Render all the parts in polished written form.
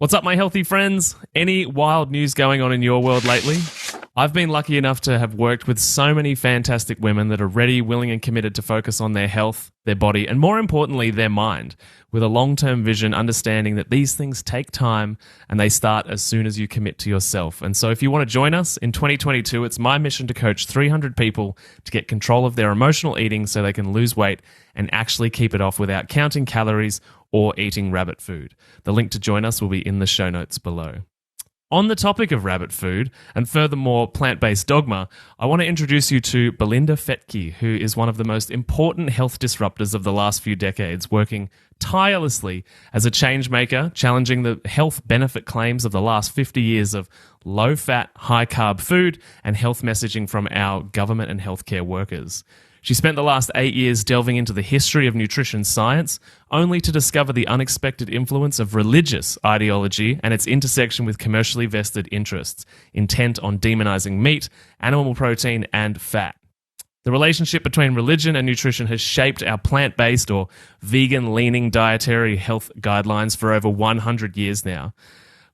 What's up, my healthy friends? Any wild news going on in your world lately? I've been lucky enough to have worked with so many fantastic women that are ready, willing, and committed to focus on their health, their body, and more importantly, their mind, with a long-term vision, understanding that these things take time and they start as soon as you commit to yourself. And so if you want to join us in 2022, it's my mission to coach 300 people to get control of their emotional eating so they can lose weight and actually keep it off without counting calories or eating rabbit food. The link to join us will be in the show notes below. On the topic of rabbit food, and furthermore plant-based dogma, I want to introduce you to Belinda Fettke, who is one of the most important health disruptors of the last few decades, working tirelessly as a change maker, challenging the health benefit claims of the last 50 years of low-fat, high-carb food and health messaging from our government and healthcare workers. She spent the last 8 years delving into the history of nutrition science, only to discover the unexpected influence of religious ideology and its intersection with commercially vested interests, intent on demonizing meat, animal protein, and fat. The relationship between religion and nutrition has shaped our plant-based or vegan-leaning dietary health guidelines for over 100 years now.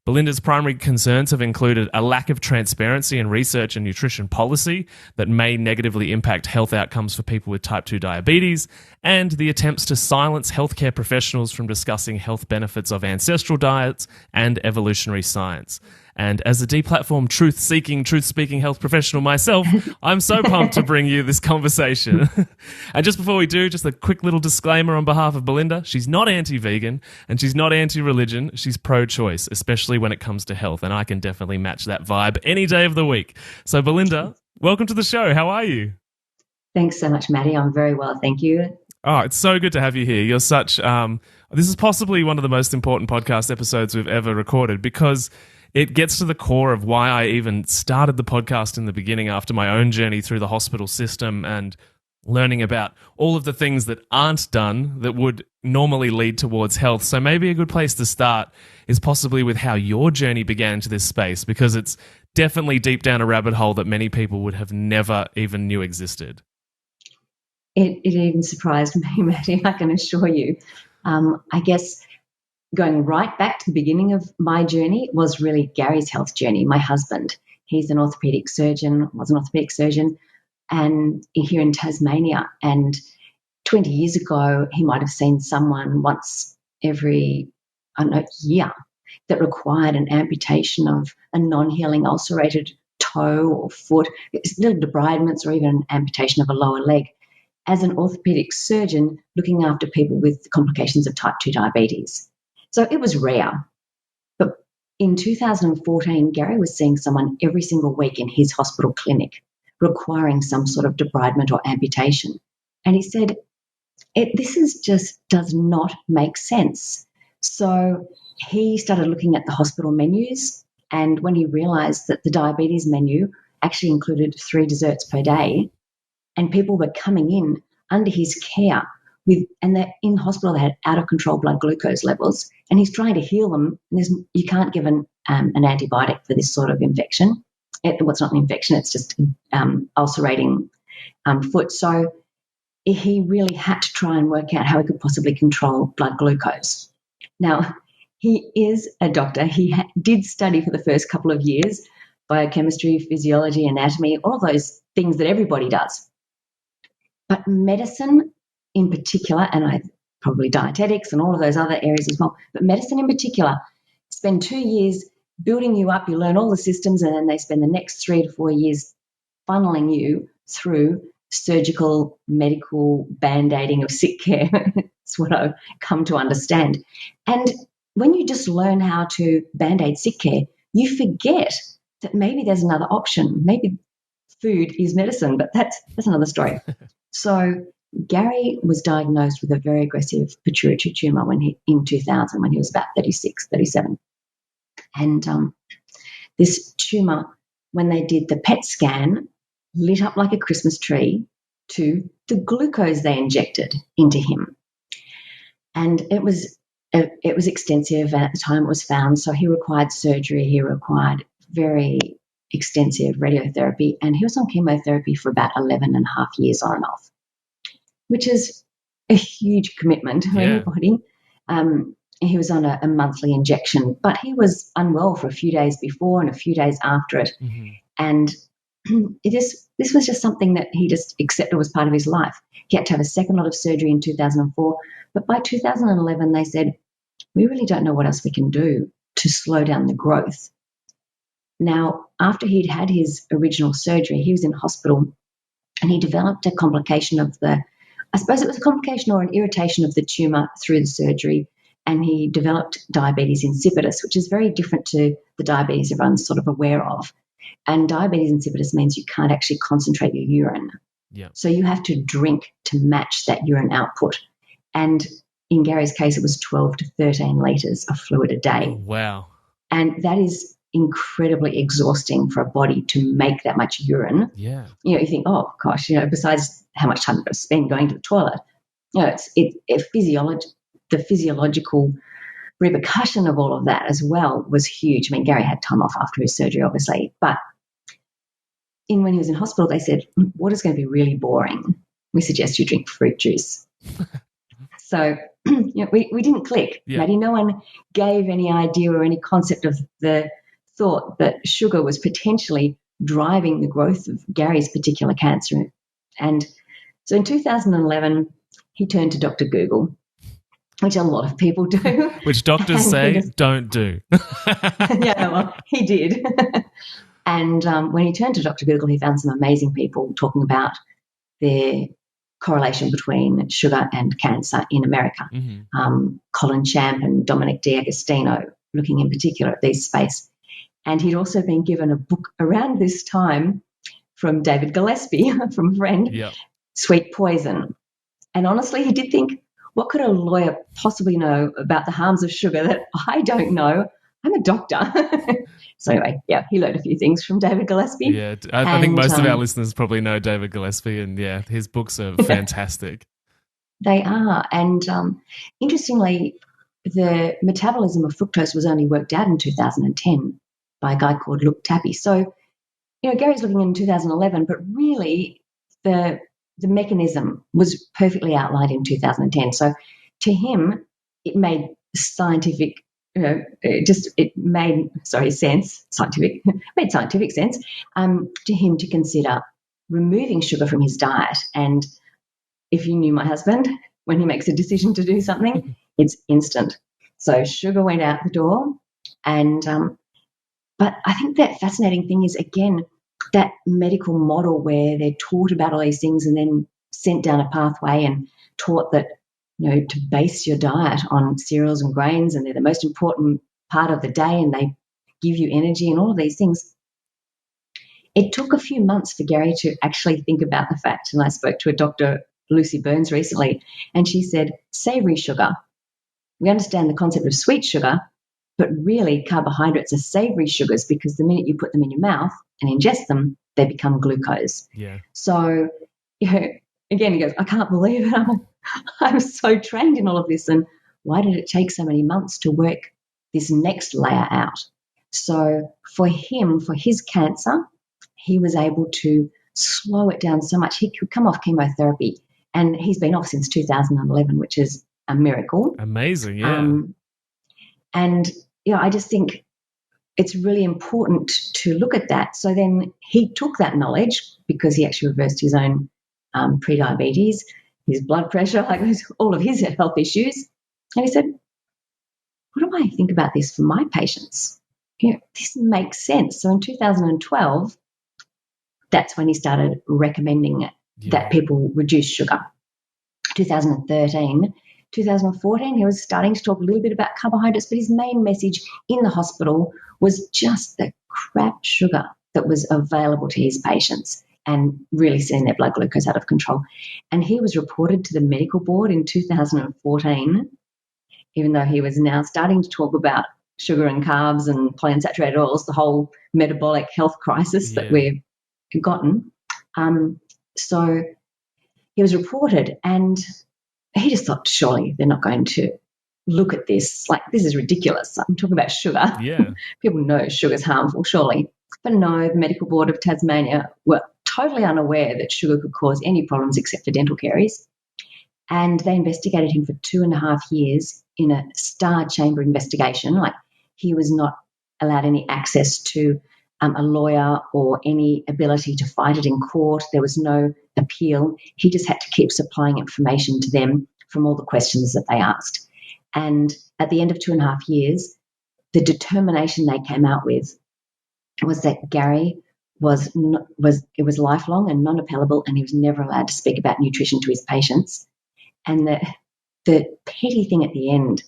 Belinda's primary concerns have included a lack of transparency in research and nutrition policy that may negatively impact health outcomes for people with type 2 diabetes, and the attempts to silence healthcare professionals from discussing health benefits of ancestral diets and evolutionary science. And as a deplatformed, truth-seeking, truth-speaking health professional myself, I'm so pumped to bring you this conversation. And just before we do, just a quick little disclaimer on behalf of Belinda. She's not anti-vegan and she's not anti-religion. She's pro-choice, especially when it comes to health. And I can definitely match that vibe any day of the week. So Belinda, welcome to the show. How are you? Thanks so much, Matty. I'm very well, thank you. Oh, it's so good to have you here. You're such... this is possibly one of the most important podcast episodes we've ever recorded because it gets to the core of why I even started the podcast in the beginning after my own journey through the hospital system and learning about all of the things that aren't done that would normally lead towards health. So maybe a good place to start is possibly with how your journey began into this space, because it's definitely deep down a rabbit hole that many people would have never even knew existed. It even surprised me, Matty, I can assure you. I guess going right back to the beginning of my journey was really Gary's health journey, my husband. He's an orthopedic surgeon, was an orthopedic surgeon, and here in Tasmania. And 20 years ago, he might have seen someone once every, year that required an amputation of a non-healing ulcerated toe or foot, little debridements or even an amputation of a lower leg, as an orthopedic surgeon looking after people with complications of type 2 diabetes. So it was rare. But in 2014, Gary was seeing someone every single week in his hospital clinic requiring some sort of debridement or amputation. And he said, this just does not make sense. So he started looking at the hospital menus, and when he realised that the diabetes menu actually included 3 desserts per day, and people were coming in under his care and they're in hospital, they had out of control blood glucose levels, and he's trying to heal them. You can't give an antibiotic for this sort of infection. It's not an infection, it's just ulcerating foot. So he really had to try and work out how he could possibly control blood glucose. Now, he is a doctor. He did study for the first couple of years biochemistry, physiology, anatomy, all those things that everybody does. But medicine in particular, and probably dietetics and all of those other areas as well, but medicine in particular, spend 2 years building you up, you learn all the systems, and then they spend the next 3 to 4 years funneling you through surgical, medical, band-aiding of sick care. That's what I've come to understand. And when you just learn how to band-aid sick care, you forget that maybe there's another option. Maybe food is medicine, but that's another story. So Gary was diagnosed with a very aggressive pituitary tumour in 2000 when he was about 36, 37. And this tumour, when they did the PET scan, lit up like a Christmas tree to the glucose they injected into him. And it was extensive, and at the time it was found, so he required surgery, he required very extensive radiotherapy, and he was on chemotherapy for about 11 and a half years on and off, which is a huge commitment to anybody. he was on a monthly injection, but he was unwell for a few days before and a few days after it. Mm-hmm. And this was just something that he just accepted was part of his life. He had to have a second lot of surgery in 2004. But by 2011, they said, we really don't know what else we can do to slow down the growth. Now, after he'd had his original surgery, he was in hospital and he developed a complication of I suppose it was a complication or an irritation of the tumour through the surgery. And he developed diabetes insipidus, which is very different to the diabetes everyone's sort of aware of. And diabetes insipidus means you can't actually concentrate your urine. Yeah. So you have to drink to match that urine output. And in Gary's case, it was 12 to 13 litres of fluid a day. Oh, wow. And that is incredibly exhausting for a body to make that much urine. Yeah. You think, oh, gosh, besides how much time you've got to spend going to the toilet, the physiological repercussion of all of that as well was huge. I mean, Gary had time off after his surgery, obviously, but when he was in hospital, they said, water's going to be really boring. We suggest you drink fruit juice. So we didn't click, Matty. No one gave any idea or any concept of the thought that sugar was potentially driving the growth of Gary's particular cancer. And so in 2011, he turned to Dr. Google, which a lot of people do. Which doctors say don't do. Yeah, well, he did. And when he turned to Dr. Google, he found some amazing people talking about their correlation between sugar and cancer in America. Mm-hmm. Colin Champ and Dominic D'Agostino looking in particular at this space. And he'd also been given a book around this time from David Gillespie, from a friend, Sweet Poison. And honestly, he did think, what could a lawyer possibly know about the harms of sugar that I don't know? I'm a doctor. So anyway, he learned a few things from David Gillespie. Yeah, I think most of our listeners probably know David Gillespie, and his books are fantastic. They are. And interestingly, the metabolism of fructose was only worked out in 2010 by a guy called Luke Tappy. So, Gary's looking in 2011, but really the mechanism was perfectly outlined in 2010. So to him, it made scientific, it made scientific sense to him to consider removing sugar from his diet. And if you knew my husband, when he makes a decision to do something, it's instant. So sugar went out the door. And but I think that fascinating thing is, again, that medical model where they're taught about all these things and then sent down a pathway and taught that, to base your diet on cereals and grains, and they're the most important part of the day and they give you energy and all of these things. It took a few months for Gary to actually think about the fact, and I spoke to a Dr. Lucy Burns recently, and she said, savoury sugar. We understand the concept of sweet sugar, but really carbohydrates are savoury sugars because the minute you put them in your mouth and ingest them, they become glucose. Yeah. So, again, he goes, I can't believe it. I'm so trained in all of this. And why did it take so many months to work this next layer out? So for him, for his cancer, he was able to slow it down so much. He could come off chemotherapy, and he's been off since 2011, which is a miracle. Amazing, yeah. And, I just think it's really important to look at that. So then he took that knowledge, because he actually reversed his own prediabetes, his blood pressure, all of his health issues. And he said, what do I think about this for my patients? This makes sense. So in 2012, that's when he started recommending that people reduce sugar. 2013, 2014, he was starting to talk a little bit about carbohydrates, but his main message in the hospital was just the crap sugar that was available to his patients and really sending their blood glucose out of control. And he was reported to the medical board in 2014, even though he was now starting to talk about sugar and carbs and polyunsaturated oils, the whole metabolic health crisis that we've gotten. So he was reported, and he just thought, surely they're not going to look at this. This is ridiculous. I'm talking about sugar. Yeah. People know sugar's harmful, surely. But no, the Medical Board of Tasmania were totally unaware that sugar could cause any problems except for dental caries. And they investigated him for 2.5 years in a star chamber investigation. Like, he was not allowed any access to a lawyer or any ability to fight it in court. There was no appeal. He just had to keep supplying information to them from all the questions that they asked. And at the end of 2.5 years, the determination they came out with was that Gary was lifelong and non-appellable, and he was never allowed to speak about nutrition to his patients. And the petty thing at the end,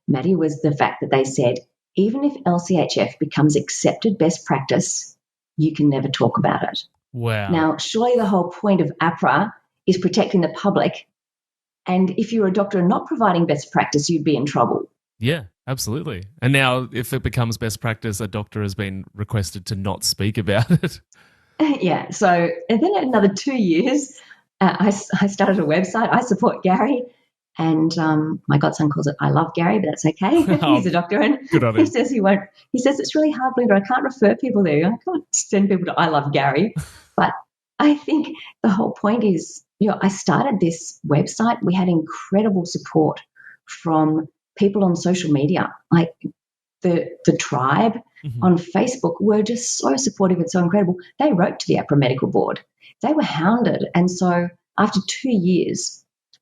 Matty, was the fact that they said, even if LCHF becomes accepted best practice, you can never talk about it. Wow. Now, surely the whole point of APRA is protecting the public. And if you're a doctor and not providing best practice, you'd be in trouble. Yeah, absolutely. And now if it becomes best practice, a doctor has been requested to not speak about it. Yeah. So, and then another 2 years, I started a website. I support Gary. And my godson calls it I Love Gary, but that's okay. He's a doctor, and he says he won't. He says it's really hard, Belinda. I can't refer people there. I can't send people to I Love Gary. But I think the whole point is, I started this website. We had incredible support from people on social media, like the tribe on Facebook were just so supportive and so incredible. They wrote to the APRA Medical Board. They were hounded, and so after 2 years,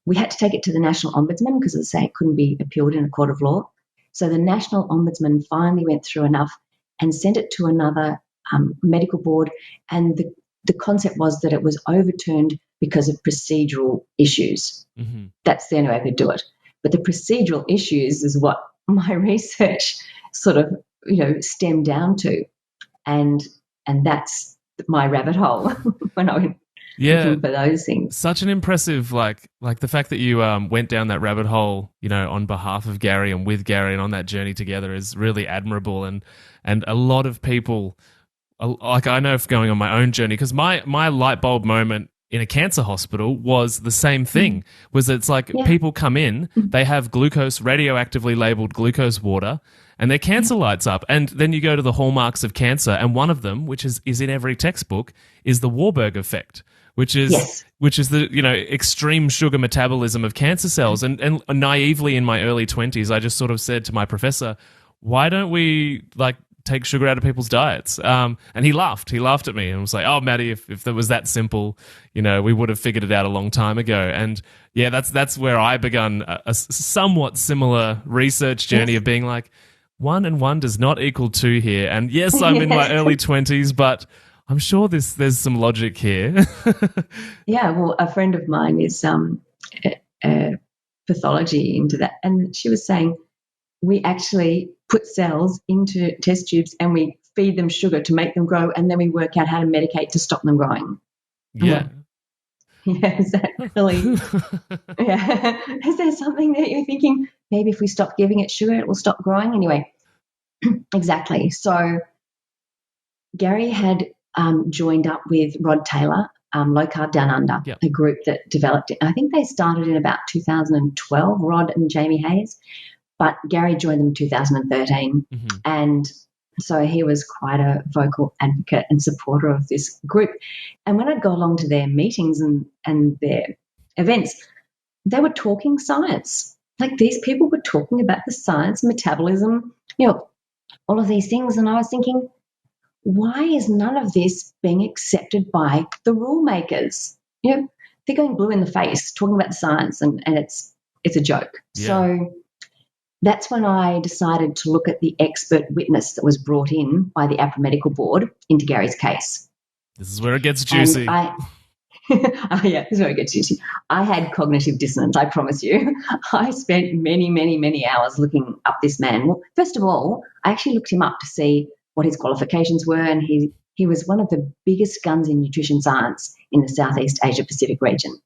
we had to take it to the National Ombudsman because, as I say, it couldn't be appealed in a court of law. So the National Ombudsman finally went through enough and sent it to another medical board, and the concept was that it was overturned because of procedural issues. Mm-hmm. That's the only way I could do it. But the procedural issues is what my research sort of, stemmed down to. And that's my rabbit hole when I went looking for those things. Such an impressive, like the fact that you went down that rabbit hole, on behalf of Gary and with Gary and on that journey together is really admirable. And a lot of people, like I know going on my own journey, because my light bulb moment in a cancer hospital was the same thing. It's like people come in, they have glucose, radioactively labeled glucose water, and their cancer lights up. And then you go to the hallmarks of cancer, and one of them, which is in every textbook, is the Warburg effect, which is the extreme sugar metabolism of cancer cells. And naively in my early 20s, I just sort of said to my professor, why don't we take sugar out of people's diets? And he laughed at me and was like, oh, Matty, if it was that simple, we would have figured it out a long time ago. And yeah, that's where I begun a somewhat similar research journey of being like, 1 and 1 does not equal 2 here. And yes, I'm in my early 20s, but I'm sure there's some logic here. Yeah, well, a friend of mine is pathology into that, and she was saying we actually put cells into test tubes and we feed them sugar to make them grow, and then we work out how to medicate to stop them growing. Yeah. Yeah, is that really? Yeah. Is there something that you're thinking, maybe if we stop giving it sugar, it will stop growing? Anyway, exactly. So Gary had joined up with Rod Taylor, Low Carb Down Under, a group that developed it. I think they started in about 2012, Rod and Jamie Hayes, but Gary joined them in 2013. Mm-hmm. And so he was quite a vocal advocate and supporter of this group. And when I'd go along to their meetings and their events, they were talking science. Like, these people were talking about the science, metabolism, all of these things. And I was thinking, why is none of this being accepted by the rule makers? They're going blue in the face talking about the science, and it's a joke. Yeah. So that's when I decided to look at the expert witness that was brought in by the APRA Medical Board into Gary's case. This is where it gets juicy. This is where it gets juicy. I had cognitive dissonance, I promise you. I spent many, many, many hours looking up this man. Well, first of all, I actually looked him up to see what his qualifications were, and he was one of the biggest guns in nutrition science in the Southeast Asia Pacific region.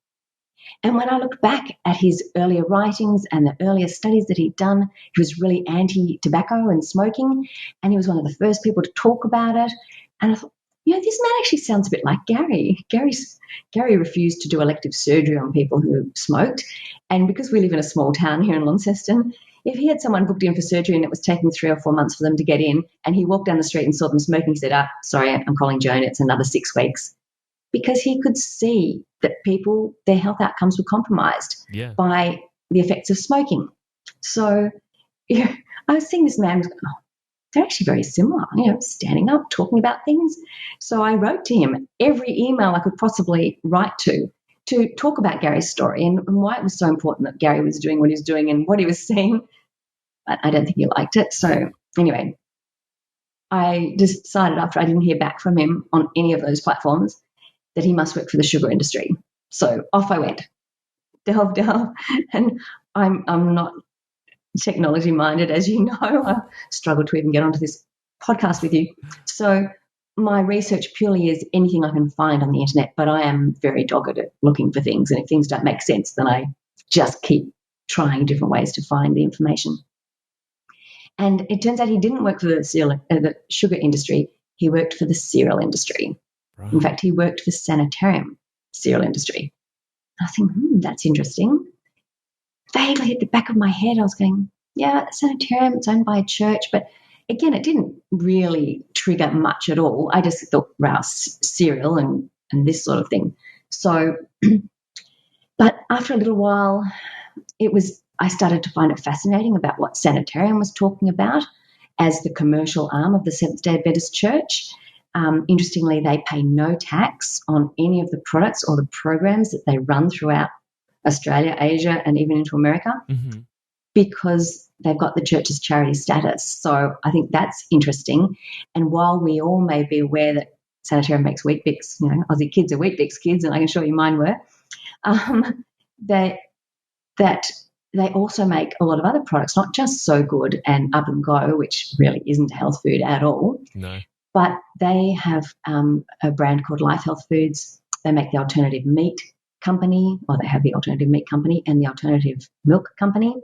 And when I looked back at his earlier writings and the earlier studies that he'd done, he was really anti-tobacco and smoking, and he was one of the first people to talk about it. And I thought, this man actually sounds a bit like Gary. Gary refused to do elective surgery on people who smoked, and because we live in a small town here in Launceston, if he had someone booked in for surgery and it was taking 3 or 4 months for them to get in, and he walked down the street and saw them smoking, he said, sorry, I'm calling Joan, it's another 6 weeks. because he could see that people, their health outcomes were compromised by the effects of smoking. So I was seeing this man, they're actually very similar, standing up, talking about things. So I wrote to him every email I could possibly write to talk about Gary's story and why it was so important that Gary was doing what he was doing and what he was saying. But I don't think he liked it. So anyway, I decided after I didn't hear back from him on any of those platforms that he must work for the sugar industry. So off I went, delve, and I'm not technology minded, as you know. I struggled to even get onto this podcast with you. So my research purely is anything I can find on the internet, but I am very dogged at looking for things, and if things don't make sense, then I just keep trying different ways to find the information. And it turns out he didn't work for the sugar industry. He worked for the cereal industry. Right. In fact, he worked for Sanitarium cereal industry. I think, that's interesting. Vaguely at the back of my head, I was going, yeah, Sanitarium, it's owned by a church. But again, it didn't really trigger much at all. I just thought, wow, cereal and this sort of thing. So, but after a little while, I started to find it fascinating about what Sanitarium was talking about as the commercial arm of the Seventh Day Adventist Church. Interestingly, they pay no tax on any of the products or the programs that they run throughout Australia, Asia, and even into America, because they've got the church's charity status. So I think that's interesting. And while we all may be aware that Sanitarium makes Weet-Bix, Aussie kids are Weet-Bix kids, and I can assure you mine were, that they also make a lot of other products, not just So Good and Up and Go, which really isn't health food at all. No. But they have a brand called Life Health Foods. They make the alternative meat company, or they have the alternative meat company and the alternative milk company.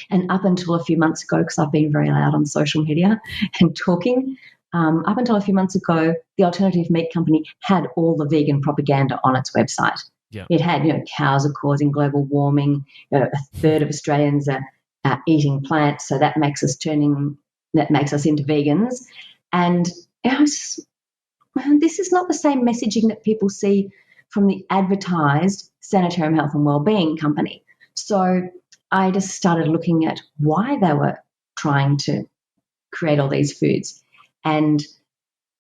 And up until a few months ago, because I've been very loud on social media and talking, up until a few months ago, the alternative meat company had all the vegan propaganda on its website. Yeah. It had, cows are causing global warming. A third of Australians are eating plants, so that makes us into vegans. And this is not the same messaging that people see from the advertised Sanitarium Health and Wellbeing company. So I just started looking at why they were trying to create all these foods. And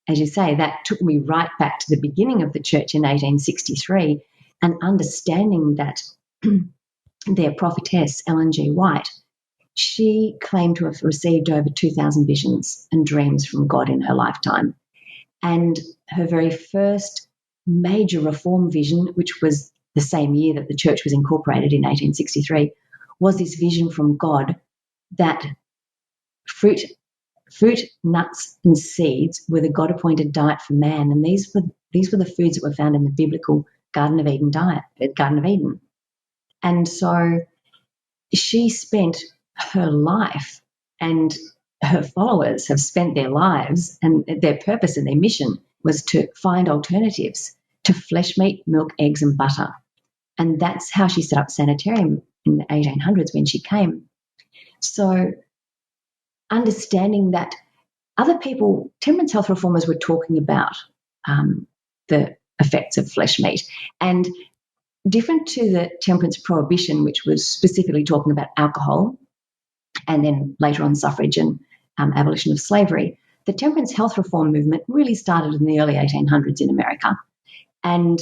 as you say, that took me right back to the beginning of the church in 1863, and understanding that their prophetess, Ellen G. White, she claimed to have received over 2,000 visions and dreams from God in her lifetime. And her very first major reform vision, which was the same year that the church was incorporated in 1863, was this vision from God that fruit, nuts, and seeds were the God-appointed diet for man, and these were the foods that were found in the biblical Garden of Eden diet, Garden of Eden. And so she spent her life, and her followers have spent their lives, and their purpose and their mission was to find alternatives to flesh meat, milk, eggs, and butter. And that's how she set up Sanitarium in the 1800s when she came. So understanding that other people, temperance health reformers, were talking about the effects of flesh meat, and different to the temperance prohibition, which was specifically talking about alcohol, and then later on suffrage and abolition of slavery, the temperance health reform movement really started in the early 1800s in America. And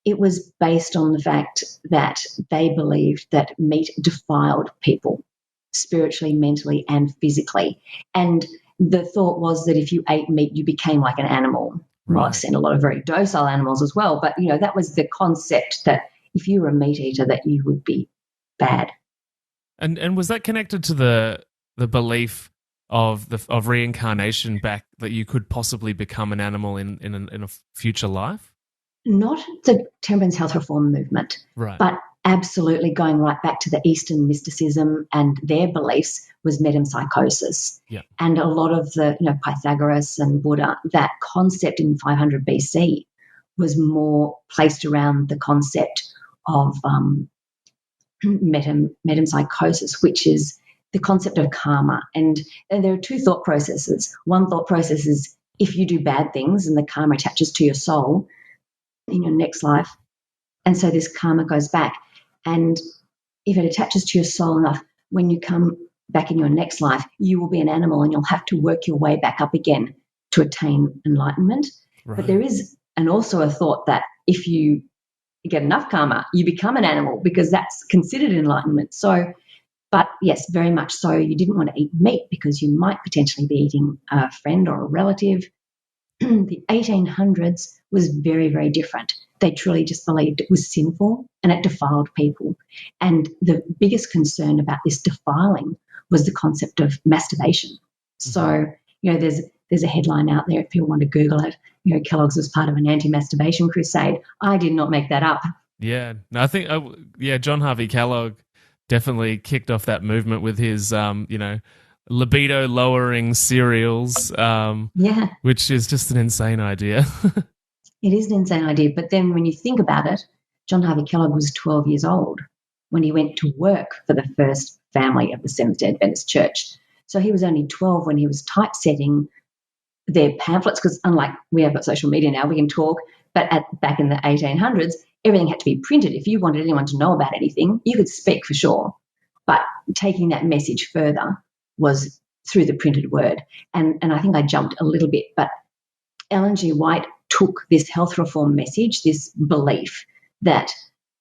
it was based on the fact that they believed that meat defiled people spiritually, mentally, and physically. And the thought was that if you ate meat, you became like an animal. Right. Well, I've seen a lot of very docile animals as well, but, that was the concept, that if you were a meat eater, that you would be bad. And was that connected to the belief of reincarnation back, that you could possibly become an animal in a future life? Not the temperance health reform movement, right, but absolutely going right back to the Eastern mysticism, and their beliefs was metempsychosis. Yeah. And a lot of the, Pythagoras and Buddha, that concept in 500 BC was more placed around the concept of metempsychosis, which is the concept of karma. And there are two thought processes. One thought process is, if you do bad things and the karma attaches to your soul, in your next life. And so this karma goes back. And if it attaches to your soul enough, when you come back in your next life, you will be an animal and you'll have to work your way back up again to attain enlightenment. Right. But there is also a thought that if you get enough karma, you become an animal, because that's considered enlightenment. So, but yes, very much so. You didn't want to eat meat because you might potentially be eating a friend or a relative. The 1800s was very, very different. They truly just believed it was sinful and it defiled people. And the biggest concern about this defiling was the concept of masturbation. So, there's a headline out there if people want to Google it. Kellogg's was part of an anti-masturbation crusade. I did not make that up. Yeah. No, I think, John Harvey Kellogg definitely kicked off that movement with his, libido lowering cereals, which is just an insane idea. It is an insane idea. But then when you think about it, John Harvey Kellogg was 12 years old when he went to work for the first family of the Seventh Day Adventist Church. So he was only 12 when he was typesetting their pamphlets, because unlike we have got social media now, we can talk, but back in the 1800s, everything had to be printed. If you wanted anyone to know about anything, you could speak for sure. But taking that message further was through the printed word. And I think I jumped a little bit, but Ellen G. White took this health reform message, this belief that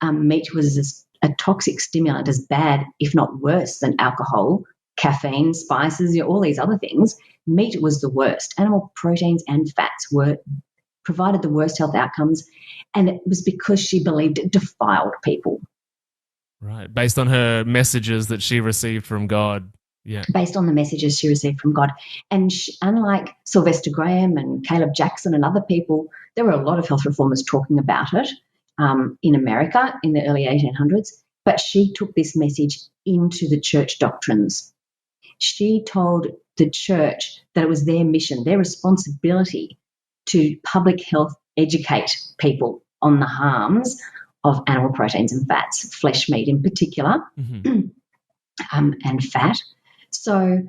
meat was a toxic stimulant, as bad, if not worse, than alcohol, caffeine, spices, all these other things. Meat was the worst. Animal proteins and fats provided the worst health outcomes, and it was because she believed it defiled people. Right, based on her messages that she received from God. Yeah. Based on the messages she received from God. And unlike Sylvester Graham and Caleb Jackson and other people, there were a lot of health reformers talking about it in America in the early 1800s, but she took this message into the church doctrines. She told the church that it was their mission, their responsibility to public health educate people on the harms of animal proteins and fats, flesh meat in particular, and fat. So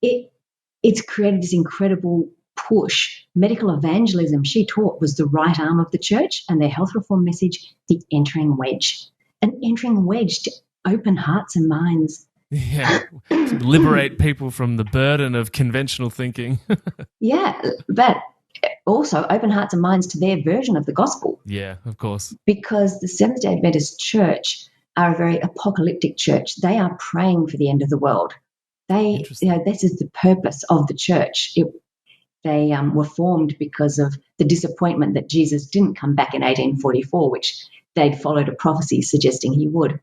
it's created this incredible push. Medical evangelism, she taught, was the right arm of the church, and their health reform message, the entering wedge. An entering wedge to open hearts and minds. Yeah, to liberate people from the burden of conventional thinking. Yeah, but also open hearts and minds to their version of the gospel. Yeah, of course. Because the Seventh Day Adventist Church are a very apocalyptic church. They are praying for the end of the world. This is the purpose of the church. They were formed because of the disappointment that Jesus didn't come back in 1844, which they'd followed a prophecy suggesting he would.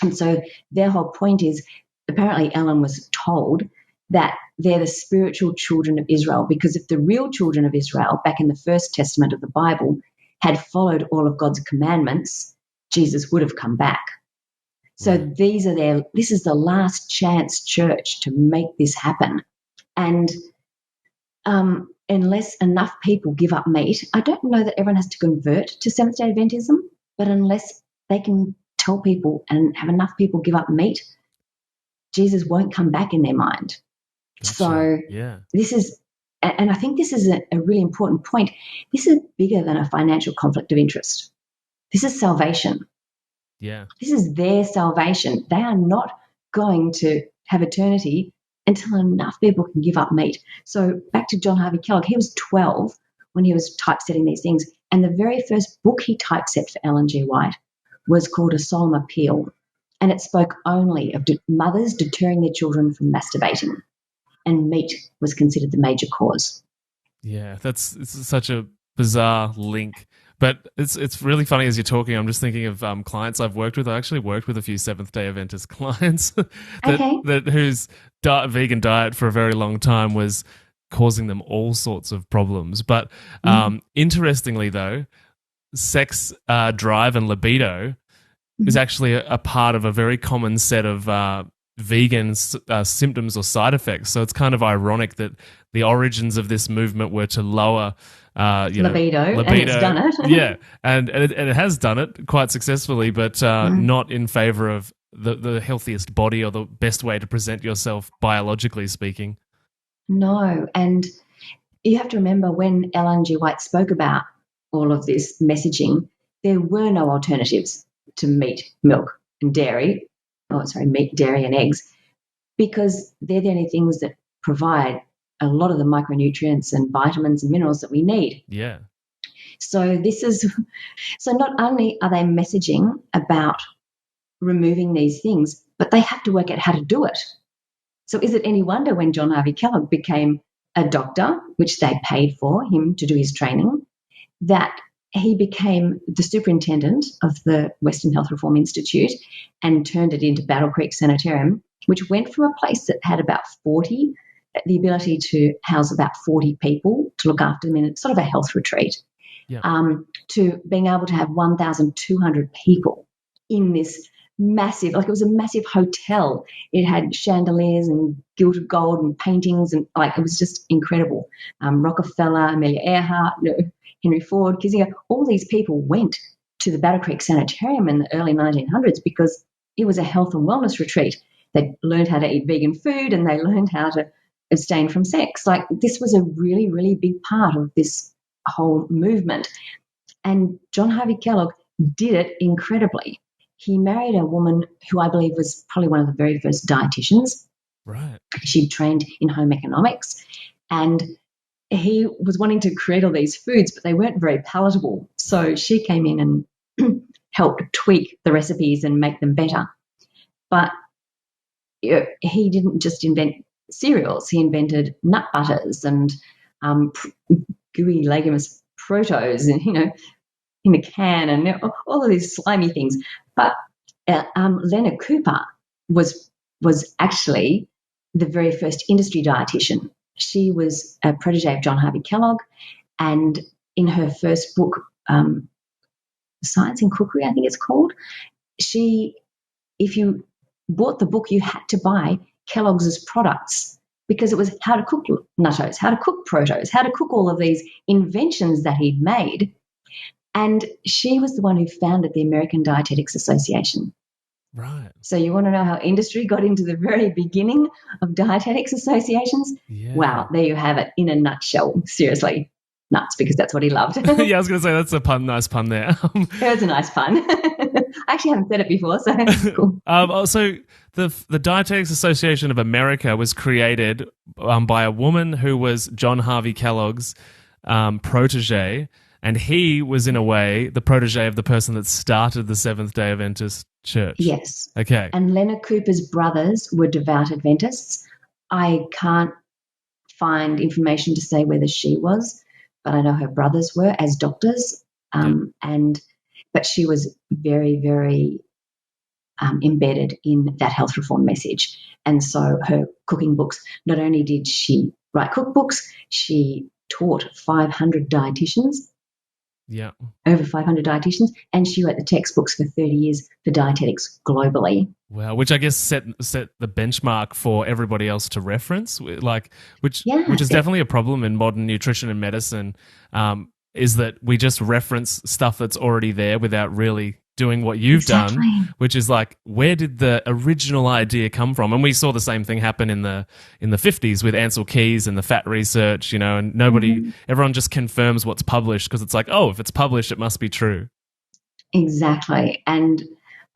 And so their whole point is, apparently Ellen was told that they're the spiritual children of Israel, because if the real children of Israel back in the First Testament of the Bible had followed all of God's commandments, Jesus would have come back. So this is the last chance church to make this happen. And unless enough people give up meat, I don't know that everyone has to convert to Seventh-day Adventism, but unless they can tell people and have enough people give up meat, Jesus won't come back in their mind. Gotcha. So this is, and I think this is a really important point, this is bigger than a financial conflict of interest. This is salvation. Yeah. This is their salvation. They are not going to have eternity until enough people can give up meat. So back to John Harvey Kellogg, he was 12 when he was typesetting these things, and the very first book he typeset for Ellen G. White was called A Solemn Appeal, and it spoke only of mothers deterring their children from masturbating, and meat was considered the major cause. Yeah, it's such a bizarre link. But it's really funny as you're talking. I'm just thinking of clients I've worked with. I actually worked with a few Seventh-day Adventist clients whose vegan diet for a very long time was causing them all sorts of problems. But interestingly, though, sex drive and libido is actually a part of a very common set of vegan symptoms or side effects. So it's kind of ironic that the origins of this movement were to lower libido, and it's done it. Yeah, and it has done it quite successfully, but not in favor of the healthiest body or the best way to present yourself biologically speaking. No, and you have to remember when Ellen G. White spoke about all of this messaging, there were no alternatives to meat, milk, and dairy. Oh, sorry, meat, dairy, and eggs, because they're the only things that provide a lot of the micronutrients and vitamins and minerals that we need. Yeah. So not only are they messaging about removing these things, but they have to work out how to do it. So is it any wonder when John Harvey Kellogg became a doctor, which they paid for him to do his training, that he became the superintendent of the Western Health Reform Institute and turned it into Battle Creek Sanitarium, which went from a place that had about 40, the ability to house about 40 people to look after them in sort of a health retreat, to being able to have 1,200 people in this massive, like it was a massive hotel. It had chandeliers and gilded gold and paintings, and like it was just incredible. Rockefeller, Amelia Earhart, Henry Ford, Kissinger, all these people went to the Battle Creek Sanitarium in the early 1900s because it was a health and wellness retreat. They learned how to eat vegan food and they learned how to abstain from sex. Like this was a really, really big part of this whole movement. And John Harvey Kellogg did it incredibly. He married a woman who I believe was probably one of the very first dietitians. Right. She'd trained in home economics, and he was wanting to create all these foods, but they weren't very palatable. So she came in and helped tweak the recipes and make them better. But he didn't just invent cereals. He invented nut butters and gooey leguminous protos and, in a can and all of these slimy things. But Lena Cooper was actually the very first industry dietitian. She was a protege of John Harvey Kellogg, and in her first book, Science in Cookery, I think it's called, if you bought the book, you had to buy Kellogg's products because it was how to cook nuttos, how to cook protos, how to cook all of these inventions that he'd made. And she was the one who founded the American Dietetics Association. Right. So you want to know how industry got into the very beginning of dietetics associations? Yeah. Wow, there you have it in a nutshell. Seriously, nuts, because that's what he loved. Yeah, I was going to say that's a nice pun there. It was a nice pun. I actually haven't said it before, so it's cool. So the Dietetics Association of America was created by a woman who was John Harvey Kellogg's protege. And he was, in a way, the protege of the person that started the Seventh Day Adventist Church. Yes. Okay. And Leonard Cooper's brothers were devout Adventists. I can't find information to say whether she was, but I know her brothers were as doctors. But she was very, very embedded in that health reform message. And so her cooking books, not only did she write cookbooks, she taught 500 dietitians. Yeah. Over 500 dietitians, and she wrote the textbooks for 30 years for dietetics globally. Wow, which I guess set the benchmark for everybody else to reference, which is definitely a problem in modern nutrition and medicine, is that we just reference stuff that's already there without really doing what you've done, which is like, where did the original idea come from? And we saw the same thing happen in the 50s with Ansel Keys and the fat research, and everyone just confirms what's published because it's like, oh, if it's published, it must be true. Exactly. And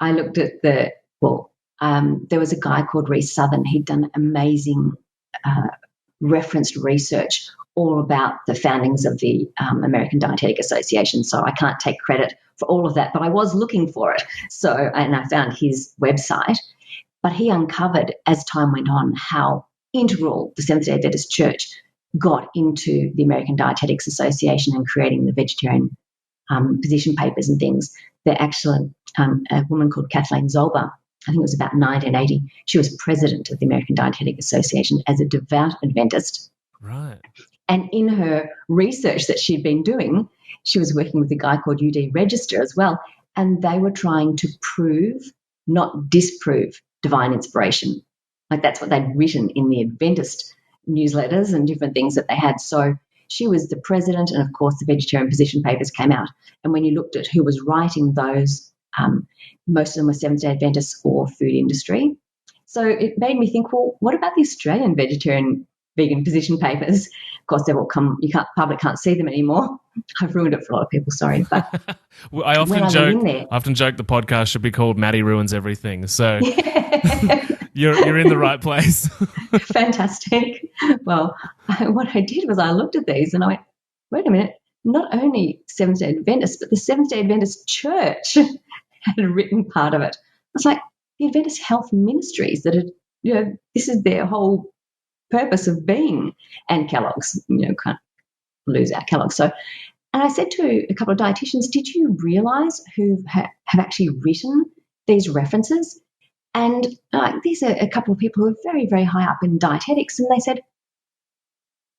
I looked at there was a guy called Rhys Southern. He'd done amazing referenced research all about the foundings of the American Dietetic Association. So I can't take credit for all of that, but I was looking for it. And I found his website. But he uncovered, as time went on, how integral the Seventh Day Adventist Church got into the American Dietetics Association and creating the vegetarian position papers and things. There actually a woman called Kathleen Zolber, I think it was about 1980, she was president of the American Dietetic Association as a devout Adventist. Right. And in her research that she'd been doing, she was working with a guy called UD Register as well, and they were trying to prove, not disprove, divine inspiration. Like that's what they'd written in the Adventist newsletters and different things that they had. So she was the president, and of course the vegetarian position papers came out. And when you looked at who was writing those, most of them were Seventh-day Adventists or food industry. So it made me think, well, what about the Australian vegetarian vegan position papers? of course, they've all come. Public can't see them anymore. I've ruined it for a lot of people. Sorry, but well, I often joke the podcast should be called Matty Ruins Everything. So you're in the right place. Fantastic. Well, what I did was I looked at these and I went, wait a minute. Not only Seventh Day Adventist, but the Seventh Day Adventist Church had a written part of it. It's like the Adventist Health Ministries that are, this is their whole purpose of being. And Kellogg's, can't lose out Kellogg's. So, and I said to a couple of dietitians, did you realize who have actually written these references? And these are a couple of people who are very, very high up in dietetics. And they said,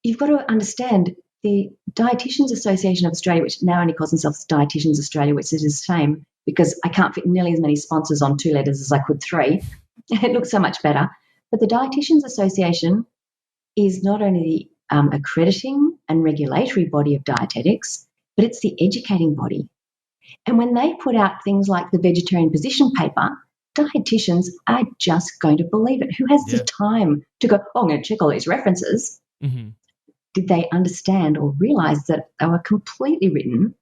you've got to understand the Dietitians Association of Australia, which now only calls themselves Dietitians Australia, which is a shame because I can't fit nearly as many sponsors on 2 letters as I could 3. It looks so much better. But the Dietitians Association is not only the accrediting and regulatory body of dietetics, but it's the educating body. And when they put out things like the vegetarian position paper, dietitians are just going to believe it. Who has the time to go, I'm going to check all these references? Mm-hmm. Did they understand or realize that they were completely written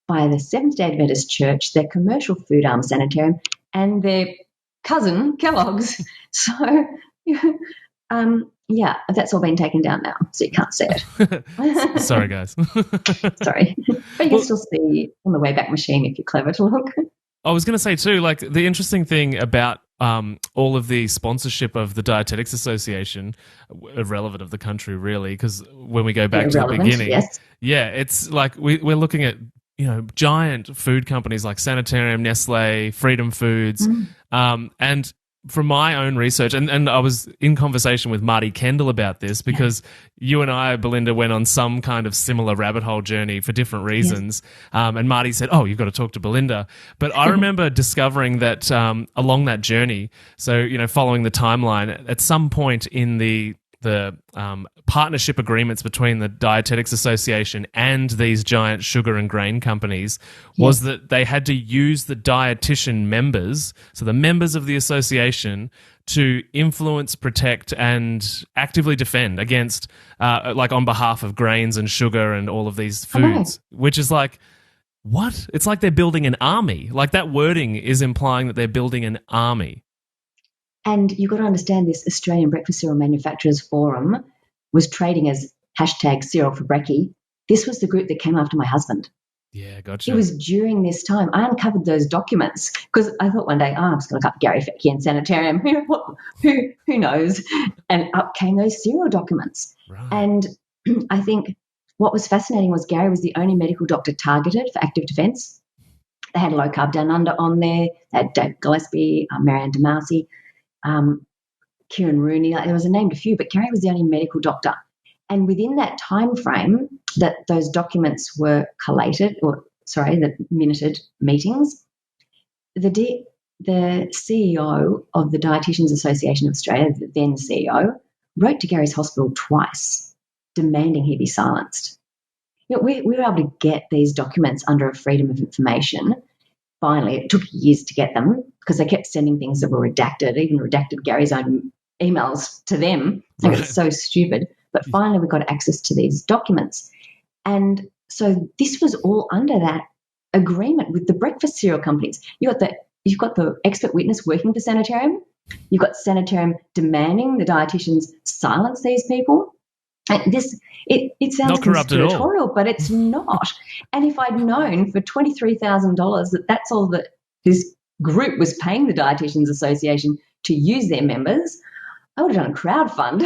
by the Seventh Day Adventist Church, their commercial food arm sanitarium, and their cousin, Kellogg's? So, that's all been taken down now, so you can't see it. Sorry, guys. Sorry. But you can still see on the Wayback Machine if you're clever to look. I was going to say too, like the interesting thing about all of the sponsorship of the Dietetics Association, irrelevant of the country really, because when we go back to the beginning, it's like we're looking at giant food companies like Sanitarium, Nestle, Freedom Foods, and from my own research, and I was in conversation with Marty Kendall about this because you and I, Belinda, went on some kind of similar rabbit hole journey for different reasons. Yes. And Marty said, you've got to talk to Belinda. But I remember discovering that along that journey, so, following the timeline, at some point in the partnership agreements between the Dietetics Association and these giant sugar and grain companies was that they had to use the dietitian members, so the members of the association, to influence, protect, and actively defend against, on behalf of grains and sugar and all of these foods, which is like, what? It's like they're building an army. Like that wording is implying that they're building an army. And you've got to understand this Australian Breakfast Cereal Manufacturers Forum was trading as #cereal for brekkie. This was the group that came after my husband. Yeah, gotcha. It was during this time. I uncovered those documents because I thought one day, I'm just going to look up Gary Fettke and Sanitarium. Who knows? And up came those cereal documents. Right. And I think what was fascinating was Gary was the only medical doctor targeted for active defence. They had Low Carb Down Under on there. They had Dave Gillespie, Marianne DeMasi, Kieran Rooney. There was a named a few, but Gary was the only medical doctor. And within that time frame that those documents were collated, the minuted meetings, the CEO of the Dietitians Association of Australia, the then CEO, wrote to Gary's hospital twice, demanding he be silenced. We were able to get these documents under a freedom of information. Finally, it took years to get them because they kept sending things that were redacted, even redacted Gary's own emails to them. Right. It was so stupid. But finally, we got access to these documents. And so this was all under that agreement with the breakfast cereal companies. You've got the expert witness working for Sanitarium. You've got Sanitarium demanding the dietitians silence these people. And it sounds conspiratorial, but it's not. And if I'd known for $23,000 that that's all that this group was paying the Dietitians Association to use their members, I would have done a crowdfund.